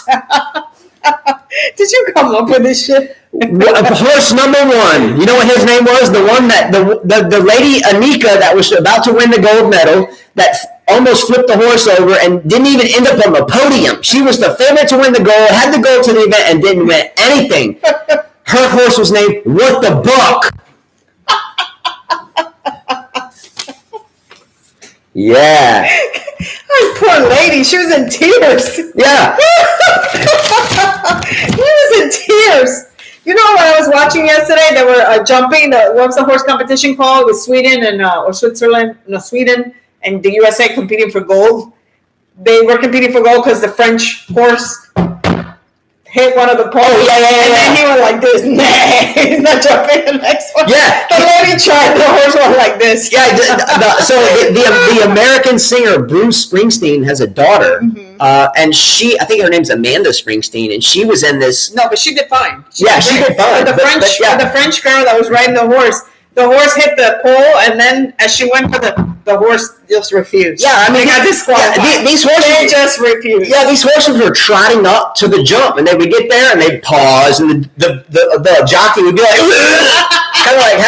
Did you come up with this shit? Horse number 1, you know what his name was? The one that the lady Anika that was about to win the gold medal that almost flipped the horse over and didn't even end up on the podium. She was the favorite to win the gold, had to go to the event and didn't win anything. Her horse was named What the Buck. Yeah. Poor lady, she was in tears. Yeah. She was in tears. You know what I was watching yesterday? They were jumping. What was the horse competition called? It was Sweden and or Switzerland? No, Sweden and the USA competing for gold. They were competing for gold because the French horse hit one of the poles. Oh, yeah. And then he went like this. Nah, he's not jumping the next one. Yeah. The lady tried. The horse went like this. Yeah. So the American singer Bruce Springsteen has a daughter, and I think her name's Amanda Springsteen, and she was in this. No, but she did fine. She did fine. The French girl that was riding the horse hit the pole, and then as she went for the horse just refused. Yeah, I mean, they got disqualified. Yeah, these horses, they just refused. Yeah, these horses were trotting up to the jump, and they would get there and they'd pause, and the jockey would be like, kind of like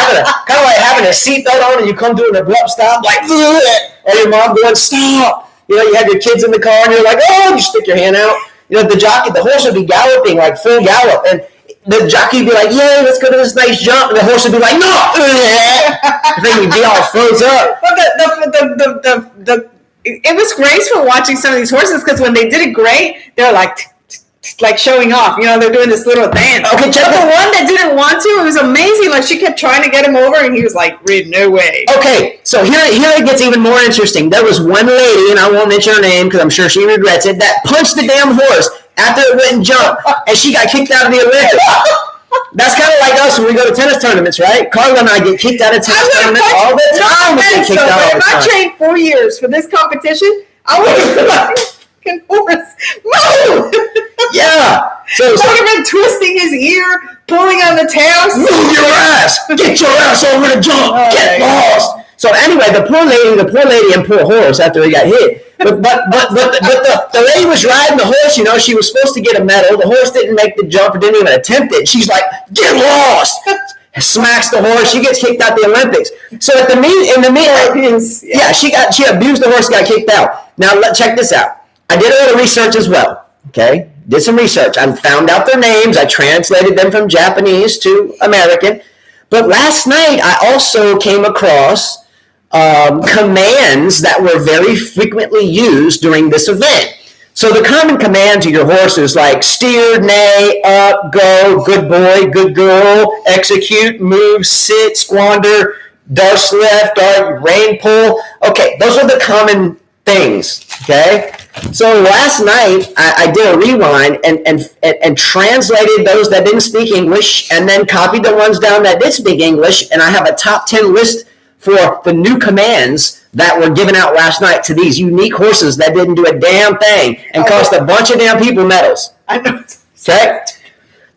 having a seatbelt on, and you come to an abrupt stop, like, or your mom going, stop. You have your kids in the car, and you're like, oh, you stick your hand out. The horse would be galloping like full gallop, and the jockey would be like, yeah, let's go to this nice jump. And the horse would be like, no. Then you'd be all froze up. But it was graceful watching some of these horses because when they did it great, they're like showing off. They're doing this little dance. Okay, but the one that didn't want to, it was amazing. Like, she kept trying to get him over, and he was like, no way. Okay, so here it gets even more interesting. There was one lady, and I won't mention her name because I'm sure she regrets it, that punched the damn horse after it went and jumped, and she got kicked out of the Olympics. That's kind of like us when we go to tennis tournaments, right? Carla and I get kicked out of tennis tournaments all the time. If I trained 4 years for this competition, I would have been like, fucking horse, move! Yeah. So I would have been twisting his ear, pulling on the tail. Move your ass! Get your ass over the jump! Get lost! So anyway, the poor lady and poor horse after he got hit. But the lady was riding the horse, she was supposed to get a medal. The horse didn't make the jump or didn't even attempt it. She's like, get lost! Smacks the horse. She gets kicked out the Olympics. So she abused the horse, got kicked out. Now check this out. I did a little research as well. Okay, did some research. I found out their names. I translated them from Japanese to American. But last night, I also came across commands that were very frequently used during this event. So the common command to your horse is like steer, neigh, up, go, good boy, good girl, execute, move, sit, squander, darce left, dart, rein pull. Okay, those are the common things, okay? So last night, I did a rewind and translated those that didn't speak English and then copied the ones down that did speak English, and I have a top 10 list for the new commands that were given out last night to these unique horses that didn't do a damn thing and cost a bunch of damn people medals. I know. Okay?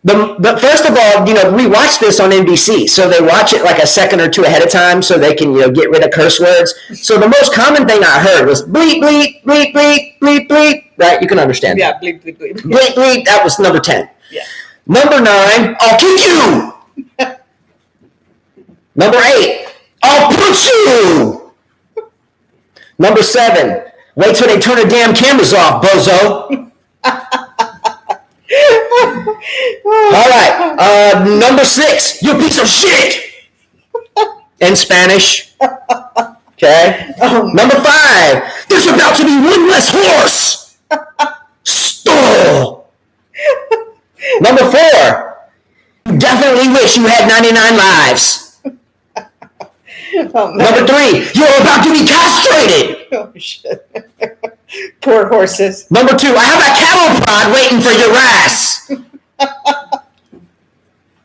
But first of all, we watch this on NBC, so they watch it like a second or two ahead of time so they can, get rid of curse words. So the most common thing I heard was bleep, bleep, bleep, bleep, bleep, bleep. Right? You can understand. Yeah, bleep, bleep, bleep. Bleep, bleep. That was number 10. Yeah. Number 9, I'll kick you. Number 8, I'll put you. Number 7, wait till they turn the damn cameras off, bozo. All right. Number 6, you piece of shit. In Spanish. Okay. Number 5, there's about to be one less horse. Stole. Number 4, you definitely wish you had 99 lives. Number 3, you're about to be castrated. Oh, shit. Poor horses. Number 2, I have a cattle prod waiting for your ass.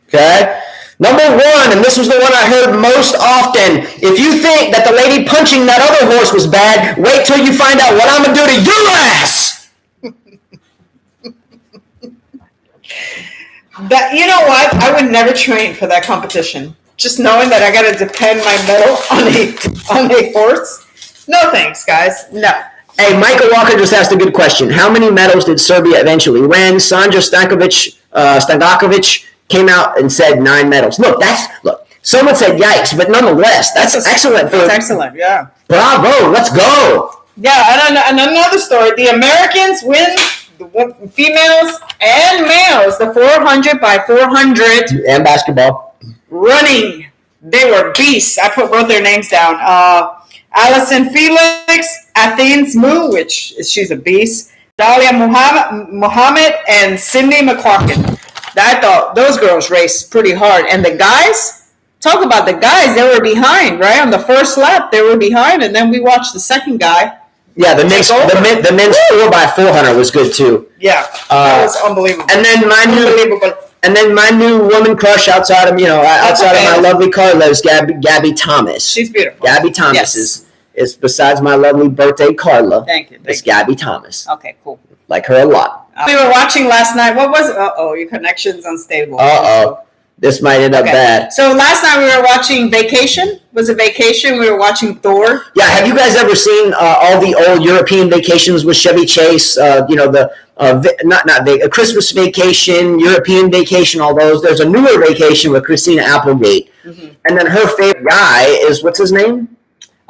Okay. Number 1, and this was the one I heard most often. If you think that the lady punching that other horse was bad, wait till you find out what I'm going to do to your ass. You know what? I would never train for that competition. Just knowing that I got to depend my medal on a horse. No thanks, guys. No. Hey, Michael Walker just asked a good question. How many medals did Serbia eventually win? Sandra Stankovic came out and said 9 medals. Look, someone said yikes, but nonetheless, that's excellent. That's excellent, yeah. Bravo, let's go. Yeah, and another story. The Americans win, the females and males, the 400 by 400. And basketball. Running. They were beasts. I wrote their names down. Alison Felix, Athens Moo, which she's a beast. Dalia Muhammad and Cindy McClarkin. I thought those girls raced pretty hard. And the guys, talk about the guys, they were behind, right? On the first lap, they were behind, and then we watched the second guy. Yeah, the men's 4x400 was good too. Yeah, that was unbelievable. And then my new woman crush outside of my lovely Carla is Gabby Thomas. She's beautiful. Gabby Thomas is besides my lovely birthday Carla. Thank you. It's Gabby Thomas. Okay, cool. Like her a lot. We were watching last night. What was it? Your connection's unstable. This might end up bad. So last night we were watching Vacation. Was it Vacation? We were watching Thor. Yeah. Have you guys ever seen all the old European vacations with Chevy Chase? A Christmas Vacation, European Vacation, all those. There's a newer Vacation with Christina Applegate. Mm-hmm. And then her favorite guy is, what's his name?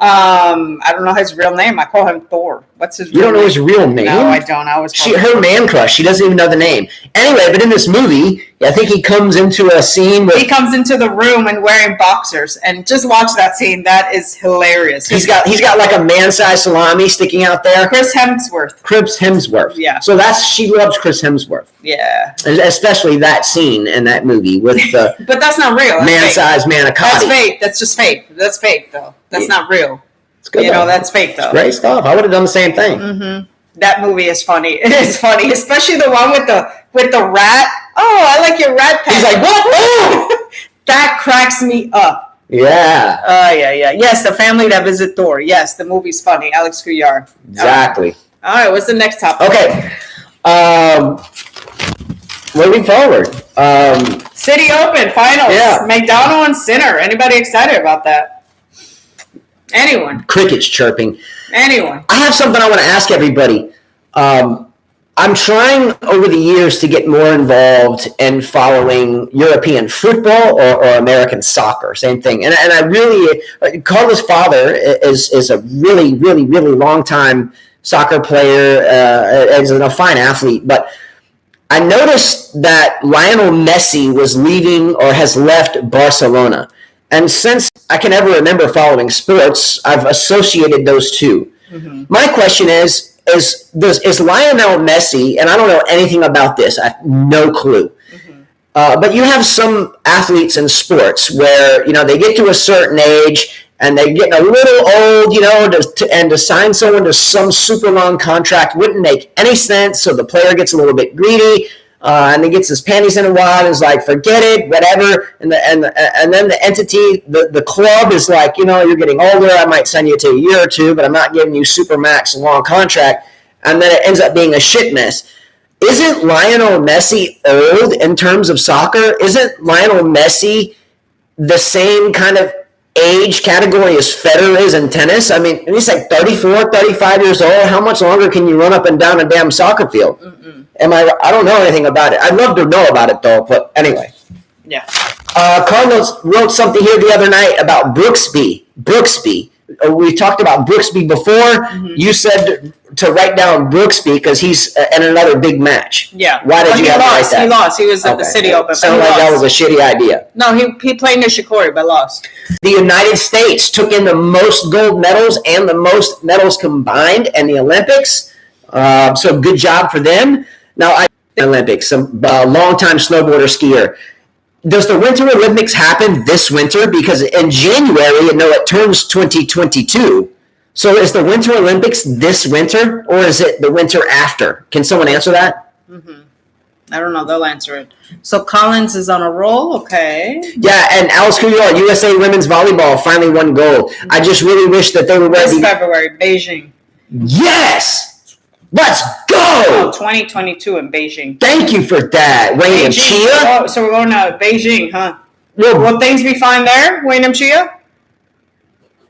I don't know his real name. I call him Thor. What's his real name? You don't know his real name? No, I don't. Her man crush. She doesn't even know the name. Anyway, but in this movie, I think he comes into a scene with... He comes into the room and wearing boxers. And just watch that scene. That is hilarious. He's got like a man-sized salami sticking out there. Chris Hemsworth. Yeah. So she loves Chris Hemsworth. Yeah. Especially that scene in that movie with the... But that's not real. Man-sized manicotti. That's fake. That's just fake. That's fake, though. That's not real. It's good. That's fake, though. It's great stuff. I would have done the same thing. Mm-hmm. That movie is funny. It is funny, especially the one with the rat. Oh, I like your rat pack. He's like, what? Oh! That cracks me up. Yeah. Yeah. Yes, the family that visit Thor. Yes, the movie's funny. Alex Couillard. Exactly. All right, what's the next topic? Okay. Moving forward. City Open finals. Yeah. McDonald and Sinner. Anybody excited about that? Anyone? Crickets chirping. Anyone? I have something I want to ask everybody. I'm trying over the years to get more involved in following European football or American soccer. Same thing. And I really, Carla's father is a really, really, really long time soccer player, is a fine athlete. But I noticed that Lionel Messi was leaving or has left Barcelona. And since I can ever remember following sports, I've associated those two. Mm-hmm. My question is Lionel Messi, and I don't know anything about this, I have no clue. Mm-hmm. But you have some athletes in sports where, they get to a certain age and they get a little old, and to sign someone to some super long contract wouldn't make any sense. So the player gets a little bit greedy, and he gets his panties in a wad and is like, forget it, whatever. And then the entity, the club is like, you're getting older. I might sign you to a year or two, but I'm not giving you super max long contract. And then it ends up being a shit mess. Isn't Lionel Messi old in terms of soccer? Isn't Lionel Messi the same kind of age category as Federer is in tennis? I mean, he's like 34, 35 years old. How much longer can you run up and down a damn soccer field? Mm-mm. I don't know anything about it. I'd love to know about it, though. But anyway. Yeah. Carlos wrote something here the other night about Brooksby. We talked about Brooksby before. Mm-hmm. You said to write down Brooksby because he's in another big match. Yeah. Why did you have to write that? He lost. He was at the City Open. Sounded like that was a shitty idea. No, he played Nishikori, but lost. The United States took in the most gold medals and the most medals combined in the Olympics. So good job for them. Now, Olympics, some longtime snowboarder skier. Does the Winter Olympics happen this winter? Because in January, it turns 2022. So is the Winter Olympics this winter, or is it the winter after? Can someone answer that? Mm-hmm. I don't know. They'll answer it. So Collins is on a roll. Okay. Yeah, and Alice Cuyol, USA Women's Volleyball, finally won gold. Mm-hmm. I just really wish that they were ready. This February, Beijing. Yes! Let's go! Oh, 2022 in Beijing. Thank you for that. Wayne and Chia? Oh, so we're going to Beijing, huh? Well, will things be fine there, Wayne and Chia?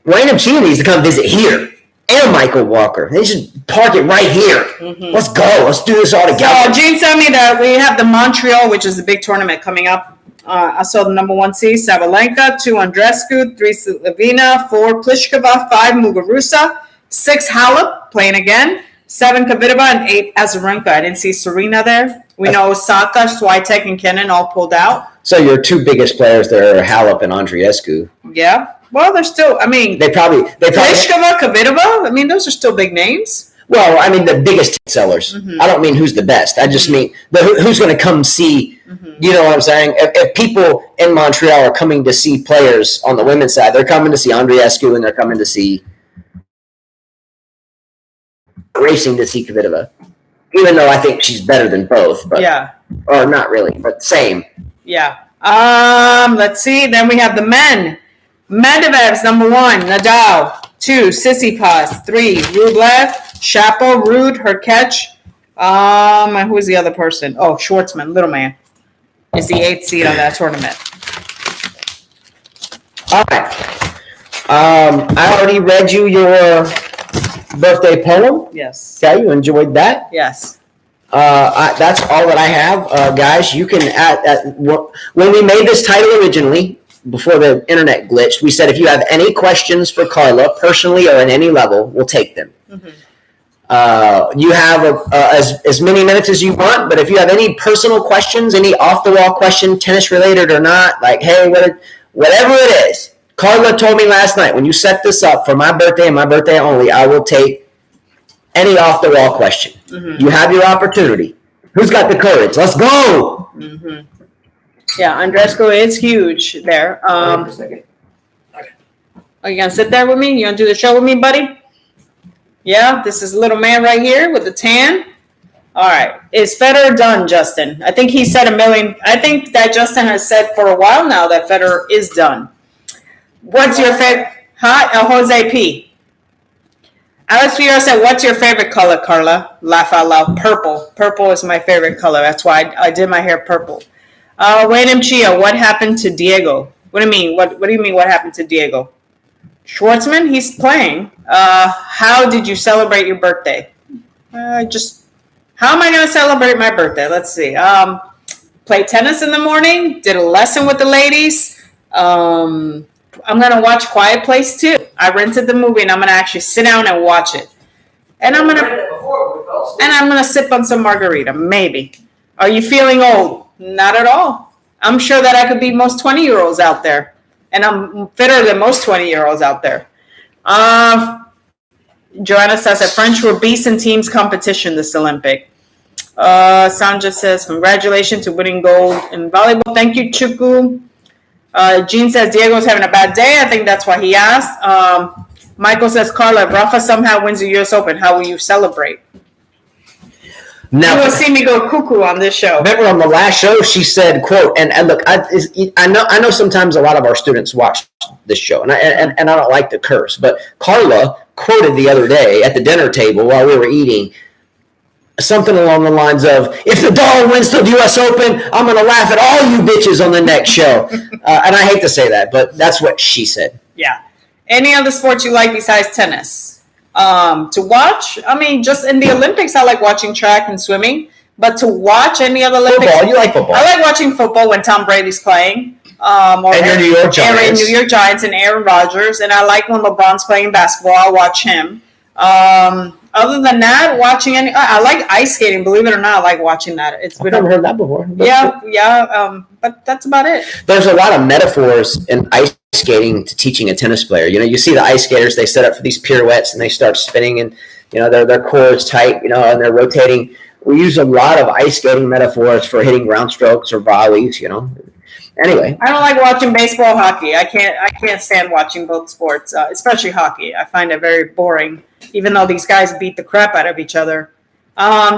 Wayne and Chia needs to come visit here. And Michael Walker. They should park it right here. Mm-hmm. Let's go. Let's do this all together. So Gene sent me that we have the Montreal, which is the big tournament coming up. I saw the number 1 seed, Sabalenka, 2 Andreescu, 3 Slovenia, 4 Pliskova, 5 Muguruza, 6 Halep, playing again, 7 Kvitova, and 8 Azarenka. I didn't see Serena there. We know Osaka, Swiatek, and Kenin all pulled out. So your 2 biggest players there are Halep and Andreescu. Yeah. Well, they're still, they probably Pliskova, Kvitova, those are still big names. Well, the biggest sellers. Mm-hmm. I don't mean who's the best. I just mean who's going to come see, you know what I'm saying? If people in Montreal are coming to see players on the women's side, they're coming to see Andreescu and they're coming to see racing to see Kvitova. Even though I think she's better than both. But, yeah. Or not really, but same. Yeah. Let's see. Then we have the men. Medvedev's number 1, Nadal. 2, Tsitsipas. 3, Rublev. Shapo, Ruud, Hurkacz. And who is the other person? Oh, Schwartzman, little man, is the 8th seed on that tournament. All right. I already read you your birthday poem. Yes. Okay, you enjoyed that? Yes. That's all that I have, guys. You can add when we made this title originally, before the internet glitched, we said if you have any questions for Carla, personally or at any level, we'll take them. Mm-hmm. You have as many minutes as you want, but if you have any personal questions, any off-the-wall question, tennis-related or not, like, hey, whatever it is, Carla told me last night, when you set this up for my birthday and my birthday only, I will take any off-the-wall question. Mm-hmm. You have your opportunity. Who's got the courage? Let's go! Mm-hmm. Yeah, Andreescu is huge there. Wait a second. Are you going to sit there with me? You going to do the show with me, buddy? Yeah, this is a little man right here with the tan. All right. Is Federer done, Justin? I think he said a million. I think that Justin has said for a while now that Federer is done. What's your favorite? Jose P. Alex Fierro said, what's your favorite color, Carla? Laugh out loud. Purple. Purple is my favorite color. That's why I did my hair purple. Wayne M. Chia, what happened to Diego? What do you mean? What do you mean what happened to Diego? Schwartzman, he's playing. How did you celebrate your birthday? How am I going to celebrate my birthday? Let's see. Play tennis in the morning. Did a lesson with the ladies. I'm going to watch Quiet Place too. I rented the movie and I'm going to actually sit down and watch it. And I'm going to sip on some margarita, maybe. Are you feeling old? Not at all. I'm sure that I could beat most 20-year-olds out there. And I'm fitter than most 20-year-olds out there. Joanna says that French were beasts in teams competition this Olympic. Sandra says, congratulations to winning gold in volleyball. Thank you, Chuku. Jean says, Diego's having a bad day. I think that's why he asked. Michael says, Carla, if Rafa somehow wins the U.S. Open, how will you celebrate? Now, you will see me go cuckoo on this show. Remember on the last show, she said, quote, and look, I know sometimes a lot of our students watch this show, and I don't like to curse, but Carla quoted the other day at the dinner table while we were eating something along the lines of, if Nadal wins the U.S. Open, I'm going to laugh at all you bitches on the next show. And I hate to say that, but that's what she said. Yeah. Any other sports you like besides tennis? To watch? I mean, just in the Olympics, I like watching track and swimming. But to watch any other Olympics? Football. You like football. I like watching football when Tom Brady's playing. And your New York Giants. New York Giants and Aaron Rodgers. And I like when LeBron's playing basketball. I'll watch him. Other than that, watching I like ice skating. Believe it or not, I like watching that. I've never heard that before. But that's about it. There's a lot of metaphors in ice skating to teaching a tennis player. You know, you see the ice skaters, they set up for these pirouettes and they start spinning, and you know their core is tight, you know, and they're rotating. We use a lot of ice skating metaphors for hitting ground strokes or volleys, you know. Anyway, I don't like watching baseball, hockey. I can't stand watching both sports, especially hockey. I find it very boring, even though these guys beat the crap out of each other.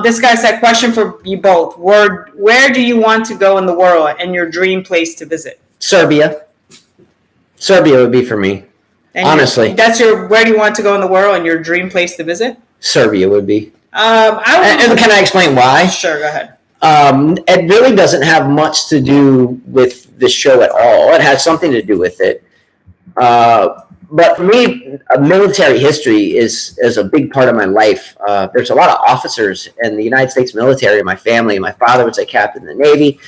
This guy said, question for you both. Where do you want to go in the world and your dream place to visit? Serbia. Serbia would be for me, and honestly. Where do you want to go in the world and your dream place to visit? Serbia would be. And can I explain why? Sure, go ahead. It really doesn't have much to do with the show at all. It has something to do with it. But for me, military history is a big part of my life. There's a lot of officers in the United States military in my family. My father was a captain in the Navy.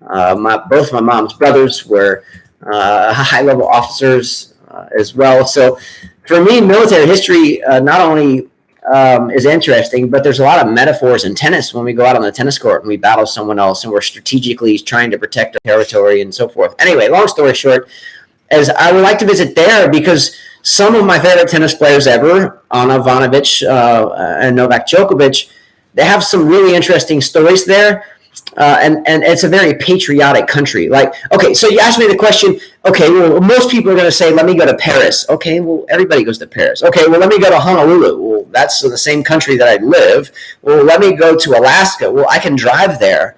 Both my mom's brothers were high-level officers as well. So for me, military history not only is interesting, but there's a lot of metaphors in tennis when we go out on the tennis court and we battle someone else and we're strategically trying to protect our territory and so forth. Anyway, long story short, as I would like to visit there because some of my favorite tennis players ever, Ana Ivanovic and Novak Djokovic, they have some really interesting stories there. And it's a very patriotic country. Like, okay, so you asked me the question, okay, well, most people are going to say, let me go to Paris. Okay, well, everybody goes to Paris. Okay, well, let me go to Honolulu. Well, that's in the same country that I live. Well, let me go to Alaska. Well, I can drive there.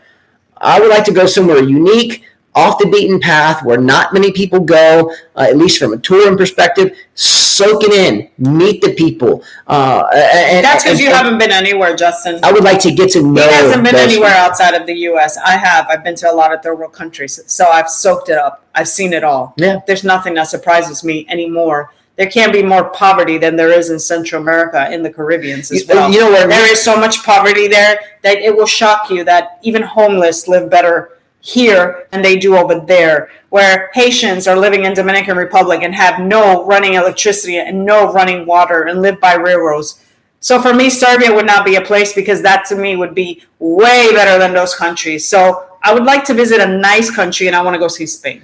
I would like to go somewhere unique, off the beaten path, where not many people go, at least from a touring perspective, soak it in, meet the people. That's because you haven't been anywhere, Justin. I would like to get to know. He hasn't been anywhere outside of the U.S. I have. I've been to a lot of third world countries, so I've soaked it up. I've seen it all. Yeah. There's nothing that surprises me anymore. There can't be more poverty than there is in Central America, in the Caribbean as well. You know what? There is so much poverty there that it will shock you that even homeless live better here than they do over there, where Haitians are living in Dominican Republic and have no running electricity and no running water and live by railroads. So for me, Serbia would not be a place because that to me would be way better than those countries. So I would like to visit a nice country and I want to go see Spain.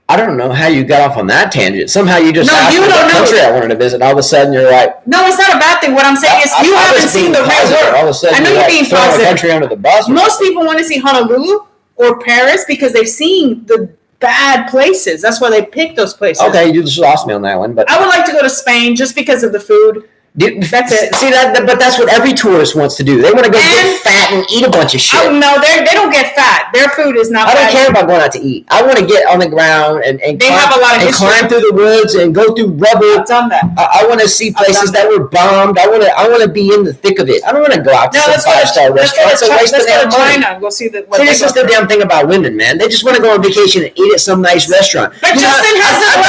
I don't know how you got off on that tangent. Somehow you just asked you me don't what know. country I wanted to visit. All of a sudden you're like, no, it's not a bad thing. What I'm saying is you haven't seen the real world. All of a sudden I know you're being throwing positive. a country under the bus. Most people want to see Honolulu or Paris because they've seen the bad places. That's why they pick those places. Okay, you just lost me on that one. But I would like to go to Spain just because of the food. That's it. See that, but that's what every tourist wants to do. They want to go get fat and eat a bunch of shit. Oh, no, they don't get fat. Their food is not. I don't care about going out to eat. I want to get on the ground and they have a lot of history. Climb through the woods and go through rubble. I've done that. I want to see places that were bombed. I want to be in the thick of it. I don't want to go out to some 5-star restaurants. Let's go to China. Go see the. See, this is the damn thing about women, man. They just want to go on vacation and eat at some nice restaurant. But Justin hasn't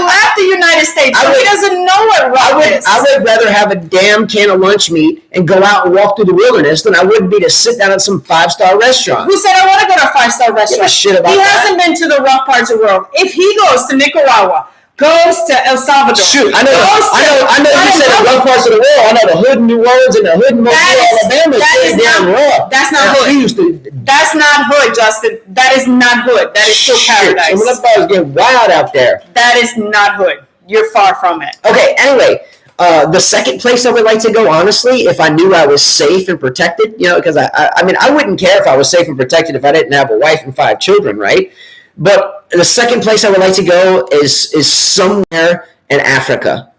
left the United States, so he doesn't know what rock is. I would rather have a damn can of lunch meat and go out and walk through the wilderness than I would be to sit down at some 5-star restaurant. Who said I want to go to a 5-star restaurant? Give a shit about he that. hasn't been to the rough parts of the world. If he goes to Nicaragua goes to El Salvador. Shoot, I know you said the rough parts of the world. I know the hood in New Orleans and the hood in Montreal, Alabama is damn rough. That's not hood. That's not hood, Justin. That is not hood. That is still paradise. Some of the bars get wild out there. That is not hood. You're far from it. Okay, anyway, the second place I would like to go, honestly, if I knew I was safe and protected, you know, because I mean, I wouldn't care if I was safe and protected if I didn't have a wife and 5 children, right? But the second place I would like to go is somewhere in Africa.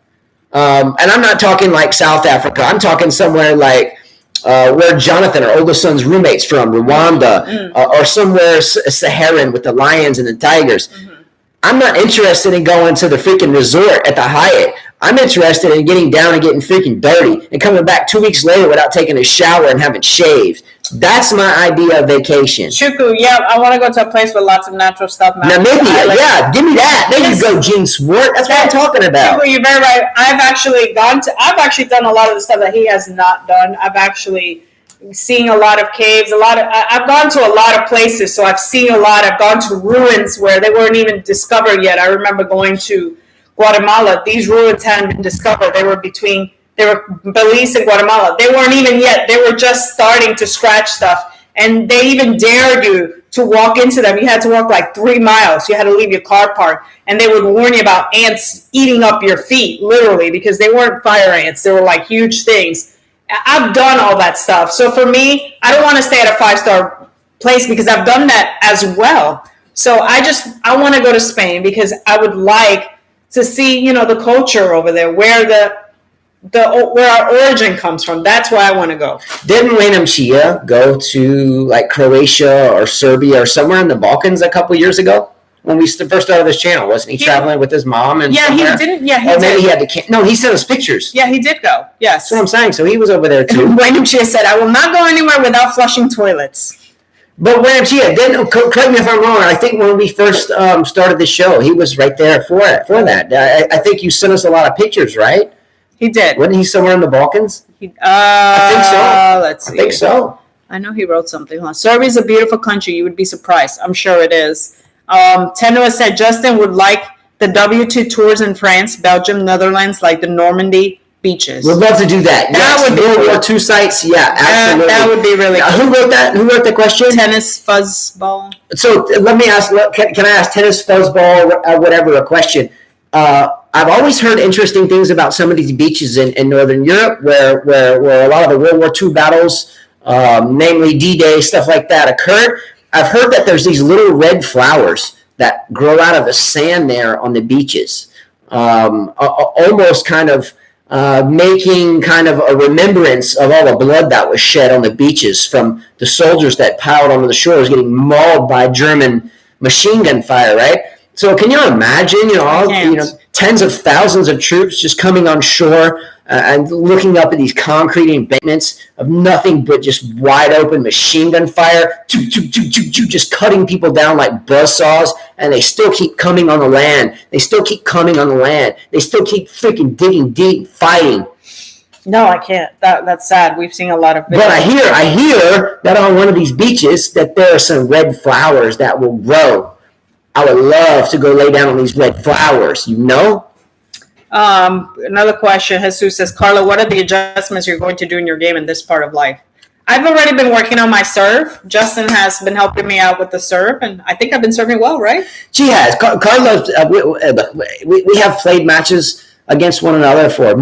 And I'm not talking like South Africa. I'm talking somewhere like where Jonathan, our oldest son's roommate's from, Rwanda, or somewhere Saharan with the lions and the tigers. Mm-hmm. I'm not interested in going to the freaking resort at the Hyatt. I'm interested in getting down and getting freaking dirty and coming back 2 weeks later without taking a shower and having shaved. That's my idea of vacation. Chuku, yeah, I want to go to a place with lots of natural stuff. Namibia, yeah, give me that. There you go, Gene Swart. That's what I'm talking about. Chuku, you're very right. I've actually done a lot of the stuff that he has not done. I've actually seen a lot of caves, I've gone to a lot of places, so I've seen a lot. I've gone to ruins where they weren't even discovered yet. I remember going to Guatemala. These ruins hadn't been discovered. They were Belize and Guatemala. They weren't even yet. They were just starting to scratch stuff. And they even dared you to walk into them. You had to walk like 3 miles. You had to leave your car parked. And they would warn you about ants eating up your feet, literally, because they weren't fire ants. They were like huge things. I've done all that stuff. So for me, I don't want to stay at a 5-star place because I've done that as well. So I want to go to Spain because I would like to see, you know, the culture over there, where where our origin comes from. That's why I want to go. Didn't Lionel Messi go to like Croatia or Serbia or somewhere in the Balkans a couple years ago when we first started this channel? Wasn't he traveling with his mom? And he didn't. Yeah, he did. Maybe he had to. No, he sent us pictures. Yeah, he did go. Yes, that's what I'm saying. So he was over there too. Lionel Messi said, "I will not go anywhere without flushing toilets." But Lionel Messi didn't. Correct me if I'm wrong. I think when we first started the show, he was right there for that. I think you sent us a lot of pictures, right? He did. Wasn't he somewhere in the Balkans? I think so. Let's see. I think so. I know he wrote something. Serbia is a beautiful country. You would be surprised. I'm sure it is. Tenua said Justin would like the W2 tours in France, Belgium, Netherlands, like the Normandy beaches. We'd love to do that. That would be World War II sites. Yeah, absolutely. That would be really cool. Who wrote that? Who wrote the question? Tennis fuzzball. So let me ask. Can I ask tennis fuzzball whatever a question? I've always heard interesting things about some of these beaches in Northern Europe where a lot of the World War II battles, namely D-Day, stuff like that, occurred. I've heard that there's these little red flowers that grow out of the sand there on the beaches, almost kind of making kind of a remembrance of all the blood that was shed on the beaches from the soldiers that piled onto the shores getting mauled by German machine gun fire, right? So can you imagine, tens of thousands of troops just coming on shore and looking up at these concrete embankments of nothing but just wide open machine gun fire, just cutting people down like buzzsaws, and they still keep coming on the land. They still keep coming on the land. They still keep freaking digging deep, fighting. No, I can't. That's sad. We've seen a lot of videos. But I hear that on one of these beaches that there are some red flowers that will grow. I would love to go lay down on these red flowers, you know? Another question, Jesus says, Carla, what are the adjustments you're going to do in your game in this part of life? I've already been working on my serve. Justin has been helping me out with the serve, and I think I've been serving well, right? She has. Carla, we have played matches against one another for,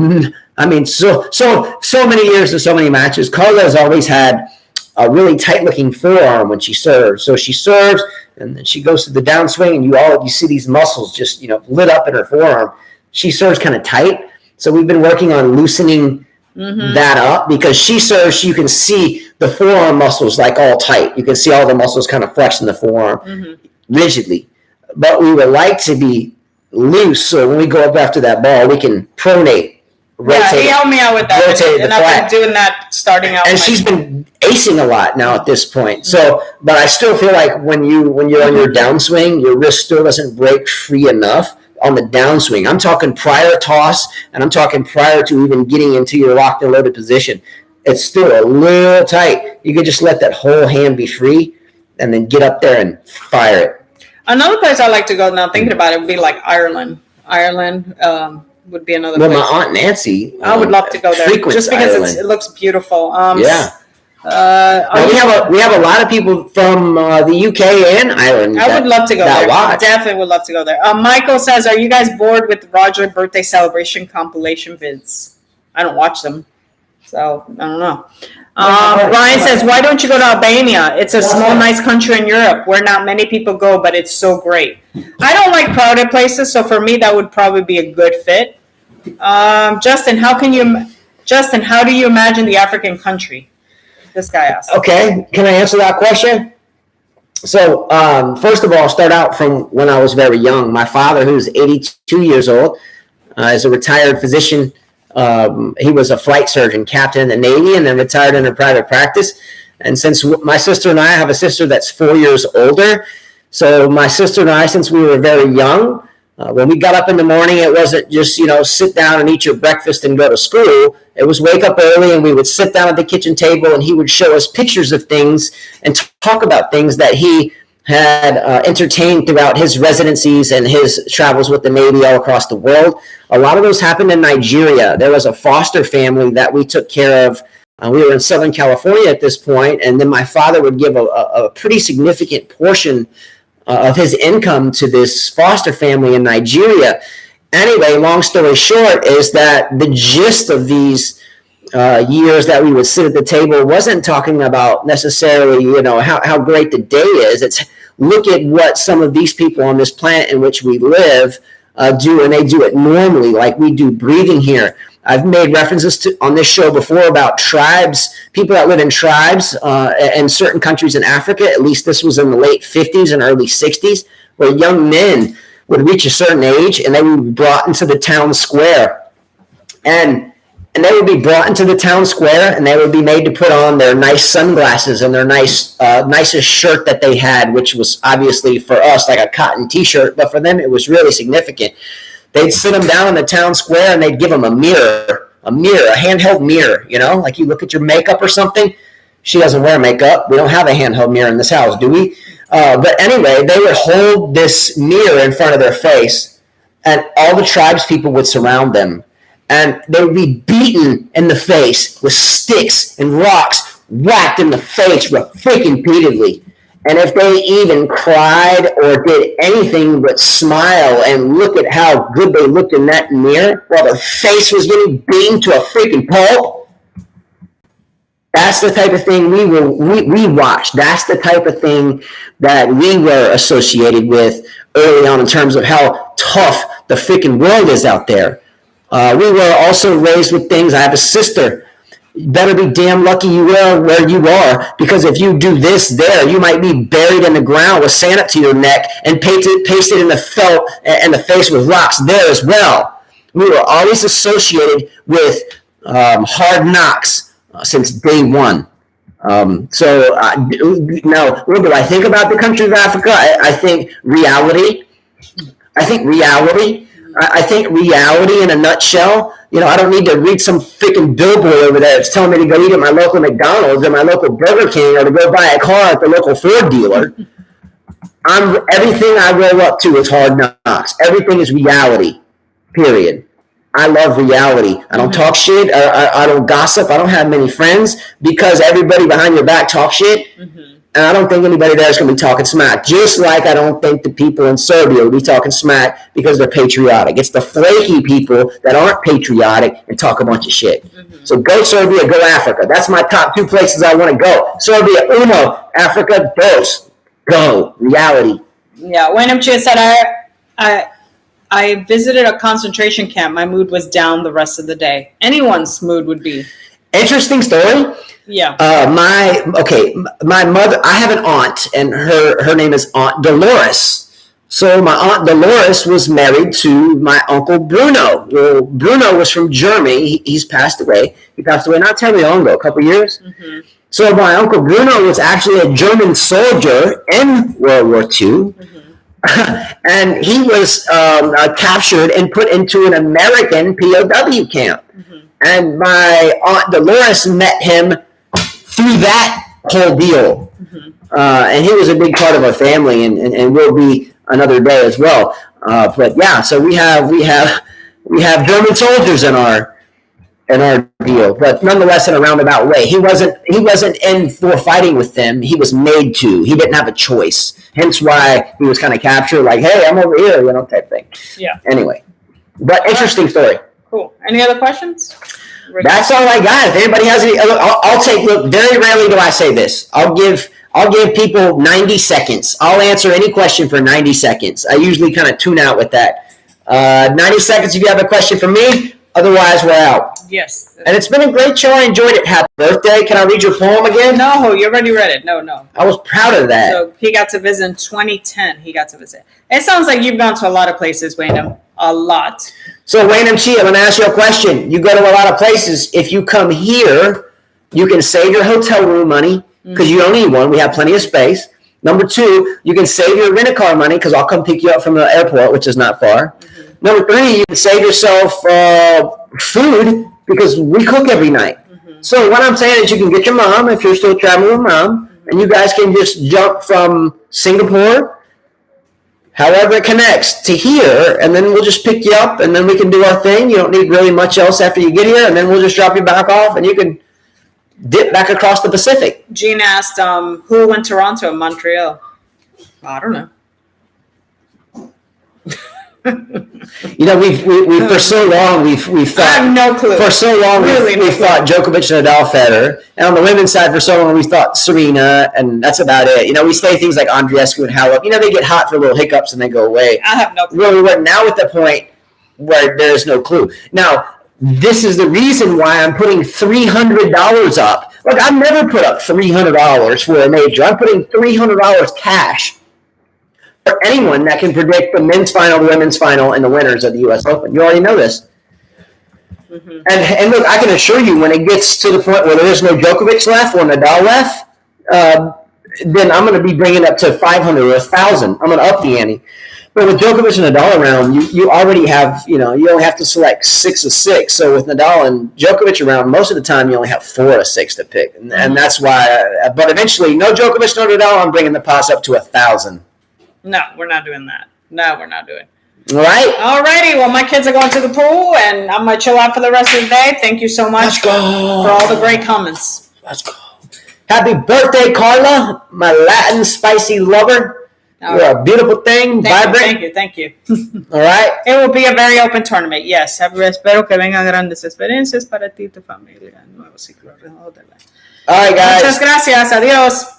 so many years and so many matches. Carla has always had a really tight-looking forearm when she serves. So she serves, and then she goes to the downswing, and you see these muscles just lit up in her forearm. She serves kind of tight, so we've been working on loosening that up because she serves. You can see the forearm muscles like all tight. You can see all the muscles kind of flex in the forearm rigidly, but we would like to be loose. So when we go up after that ball, we can pronate. Rotate, he helped me out with that, and I've been doing that starting out. And she's been acing a lot now at this point. So, but I still feel like when you're on your downswing, your wrist still doesn't break free enough on the downswing. I'm talking prior toss, and I'm talking prior to even getting into your locked and loaded position. It's still a little tight. You could just let that whole hand be free, and then get up there and fire it. Another place I like to go now, thinking about it, would be like Ireland. Ireland would be another Well, place. my Aunt Nancy. I would love to go there frequents just because Ireland. it looks beautiful. Yeah. We have a lot of people from the UK and Ireland. I would love to go there. Watch. Definitely would love to go there. Michael says, "Are you guys bored with Roger birthday celebration compilation vids?" I don't watch them, so I don't know. Brian says, "Why don't you go to Albania? It's a small, nice country in Europe where not many people go, but it's so great." I don't like crowded places, so for me that would probably be a good fit. Justin, how do you imagine the African country? This guy asked. Okay, can I answer that question? So, first of all, I'll start out from when I was very young. My father, who's 82 years old, is a retired physician. He was a flight surgeon, captain in the Navy, and then retired into private practice. And since my sister and I have a sister that's 4 years older, so my sister and I, since we were very young, when we got up in the morning, it wasn't just, sit down and eat your breakfast and go to school. It was wake up early and we would sit down at the kitchen table and he would show us pictures of things and talk about things that he had entertained throughout his residencies and his travels with the Navy all across the world. A lot of those happened in Nigeria. There was a foster family that we took care of. We were in Southern California at this point, and then my father would give a pretty significant portion of his income to this foster family in Nigeria. Anyway, long story short is that the gist of these years that we would sit at the table wasn't talking about necessarily, how great the day is. It's look at what some of these people on this planet in which we live do, and they do it normally, like we do breathing here. I've made references on this show before about tribes, people that live in tribes in certain countries in Africa. At least this was in the late 50s and early 60s, where young men would reach a certain age and they would be brought into the town square. And they would be brought into the town square and they would be made to put on their nice sunglasses and their nicest shirt that they had, which was obviously for us like a cotton t-shirt, but for them it was really significant. They'd sit them down in the town square and they'd give them a handheld mirror, like you look at your makeup or something. She doesn't wear makeup. We don't have a handheld mirror in this house, do we? But anyway, they would hold this mirror in front of their face and all the tribes people would surround them. And they would be beaten in the face with sticks and rocks, whacked in the face repeatedly. And if they even cried or did anything but smile and look at how good they looked in that mirror while their face was getting beaten to a freaking pulp, that's the type of thing we watched. That's the type of thing that we were associated with early on in terms of how tough the freaking world is out there. We were also raised with things. I have a sister. You better be damn lucky you are where you are, because if you do this there, you might be buried in the ground with sand up to your neck and pasted in the felt and the face with rocks there as well. We were always associated with hard knocks since day one. So now, what do I think about the country of Africa? I think reality. I think reality in a nutshell. I don't need to read some freaking billboard over there that's telling me to go eat at my local McDonald's or my local Burger King or to go buy a car at the local Ford dealer. Everything I roll up to is hard knocks. Everything is reality, period. I love reality. I don't talk shit. I don't gossip. I don't have many friends because everybody behind your back talks shit. And I don't think anybody there is going to be talking smack. Just like I don't think the people in Serbia will be talking smack because they're patriotic. It's the flaky people that aren't patriotic and talk a bunch of shit. So go Serbia, go Africa. That's my top two places I want to go. Serbia, uno. Africa, dos. Go. Reality. Yeah, Wyndham Chia said, I visited a concentration camp. My mood was down the rest of the day. Anyone's mood would be. Interesting story. Yeah. My mother, I have an aunt, and her name is Aunt Dolores. So my Aunt Dolores was married to my Uncle Bruno. Well, Bruno was from Germany. He's passed away. He passed away not terribly long ago, a couple years. So my Uncle Bruno was actually a German soldier in World War II. And he was captured and put into an American POW camp. And my Aunt Dolores met him through that whole deal. And he was a big part of our family and will be another day as well. But yeah, so we have German soldiers in our deal, but nonetheless in a roundabout way. He wasn't in for fighting with them. He was made to. He didn't have a choice. Hence why he was kind of captured, like, hey, I'm over here, type thing. Yeah. Anyway, but interesting story. Cool. Any other questions? That's all I got. If anybody has any, I'll take. Look, very rarely do I say this. I'll give people 90 seconds. I'll answer any question for 90 seconds. I usually kind of tune out with that. 90 seconds if you have a question for me. Otherwise, we're out. Yes. And it's been a great show. I enjoyed it. Happy birthday. Can I read your poem again? No, you already read it. No. I was proud of that. So he got to visit in 2010. He got to visit. It sounds like you've gone to a lot of places, Wayne. A lot. So, Wayne M. Chi, I'm going to ask you a question. You go to a lot of places. If you come here, you can save your hotel room money because you don't need one. We have plenty of space. Number 2, you can save your rent-a-car money because I'll come pick you up from the airport, which is not far. Number 3, you can save yourself food because we cook every night. So what I'm saying is you can get your mom if you're still traveling with mom, and you guys can just jump from Singapore, however it connects, to here, and then we'll just pick you up, and then we can do our thing. You don't need really much else after you get here, and then we'll just drop you back off, and you can dip back across the Pacific. Gene asked, who won Toronto and Montreal? I don't know. We for so long we've thought. I have no clue. For so long Really we've thought Djokovic, Nadal, Federer, and on the women's side for so long we thought Serena, and that's about it. We say things like Andreescu and Halep. They get hot for little hiccups and they go away. I have no clue. Really, we're now at the point where there's no clue. Now, this is the reason why I'm putting $300 up. Look, I've never put up $300 for a major. I'm putting $300 cash for anyone that can predict the men's final, the women's final, and the winners of the U.S. Open. You already know this. And look, I can assure you, when it gets to the point where there is no Djokovic left or Nadal left, then I'm going to be bringing up to 500 or 1,000. I'm going to up the ante. But with Djokovic and Nadal around, you already have, you only have to select 6 of 6. So with Nadal and Djokovic around, most of the time you only have 4 of 6 to pick. And that's why, but eventually, no Djokovic, no Nadal, I'm bringing the pots up to 1,000. No, we're not doing that. No, we're not doing it. All right. All righty. Well, my kids are going to the pool, and I'm going to chill out for the rest of the day. Thank you so much for all the great comments. Let's go. Happy birthday, Carla, my Latin spicy lover. You're a beautiful thing, vibrant. Thank you. All right. It will be a very open tournament. Yes. Espero que vengan grandes experiencias para ti y tu familia. Nuevo ciclo. All right, guys. Muchas gracias. Adiós.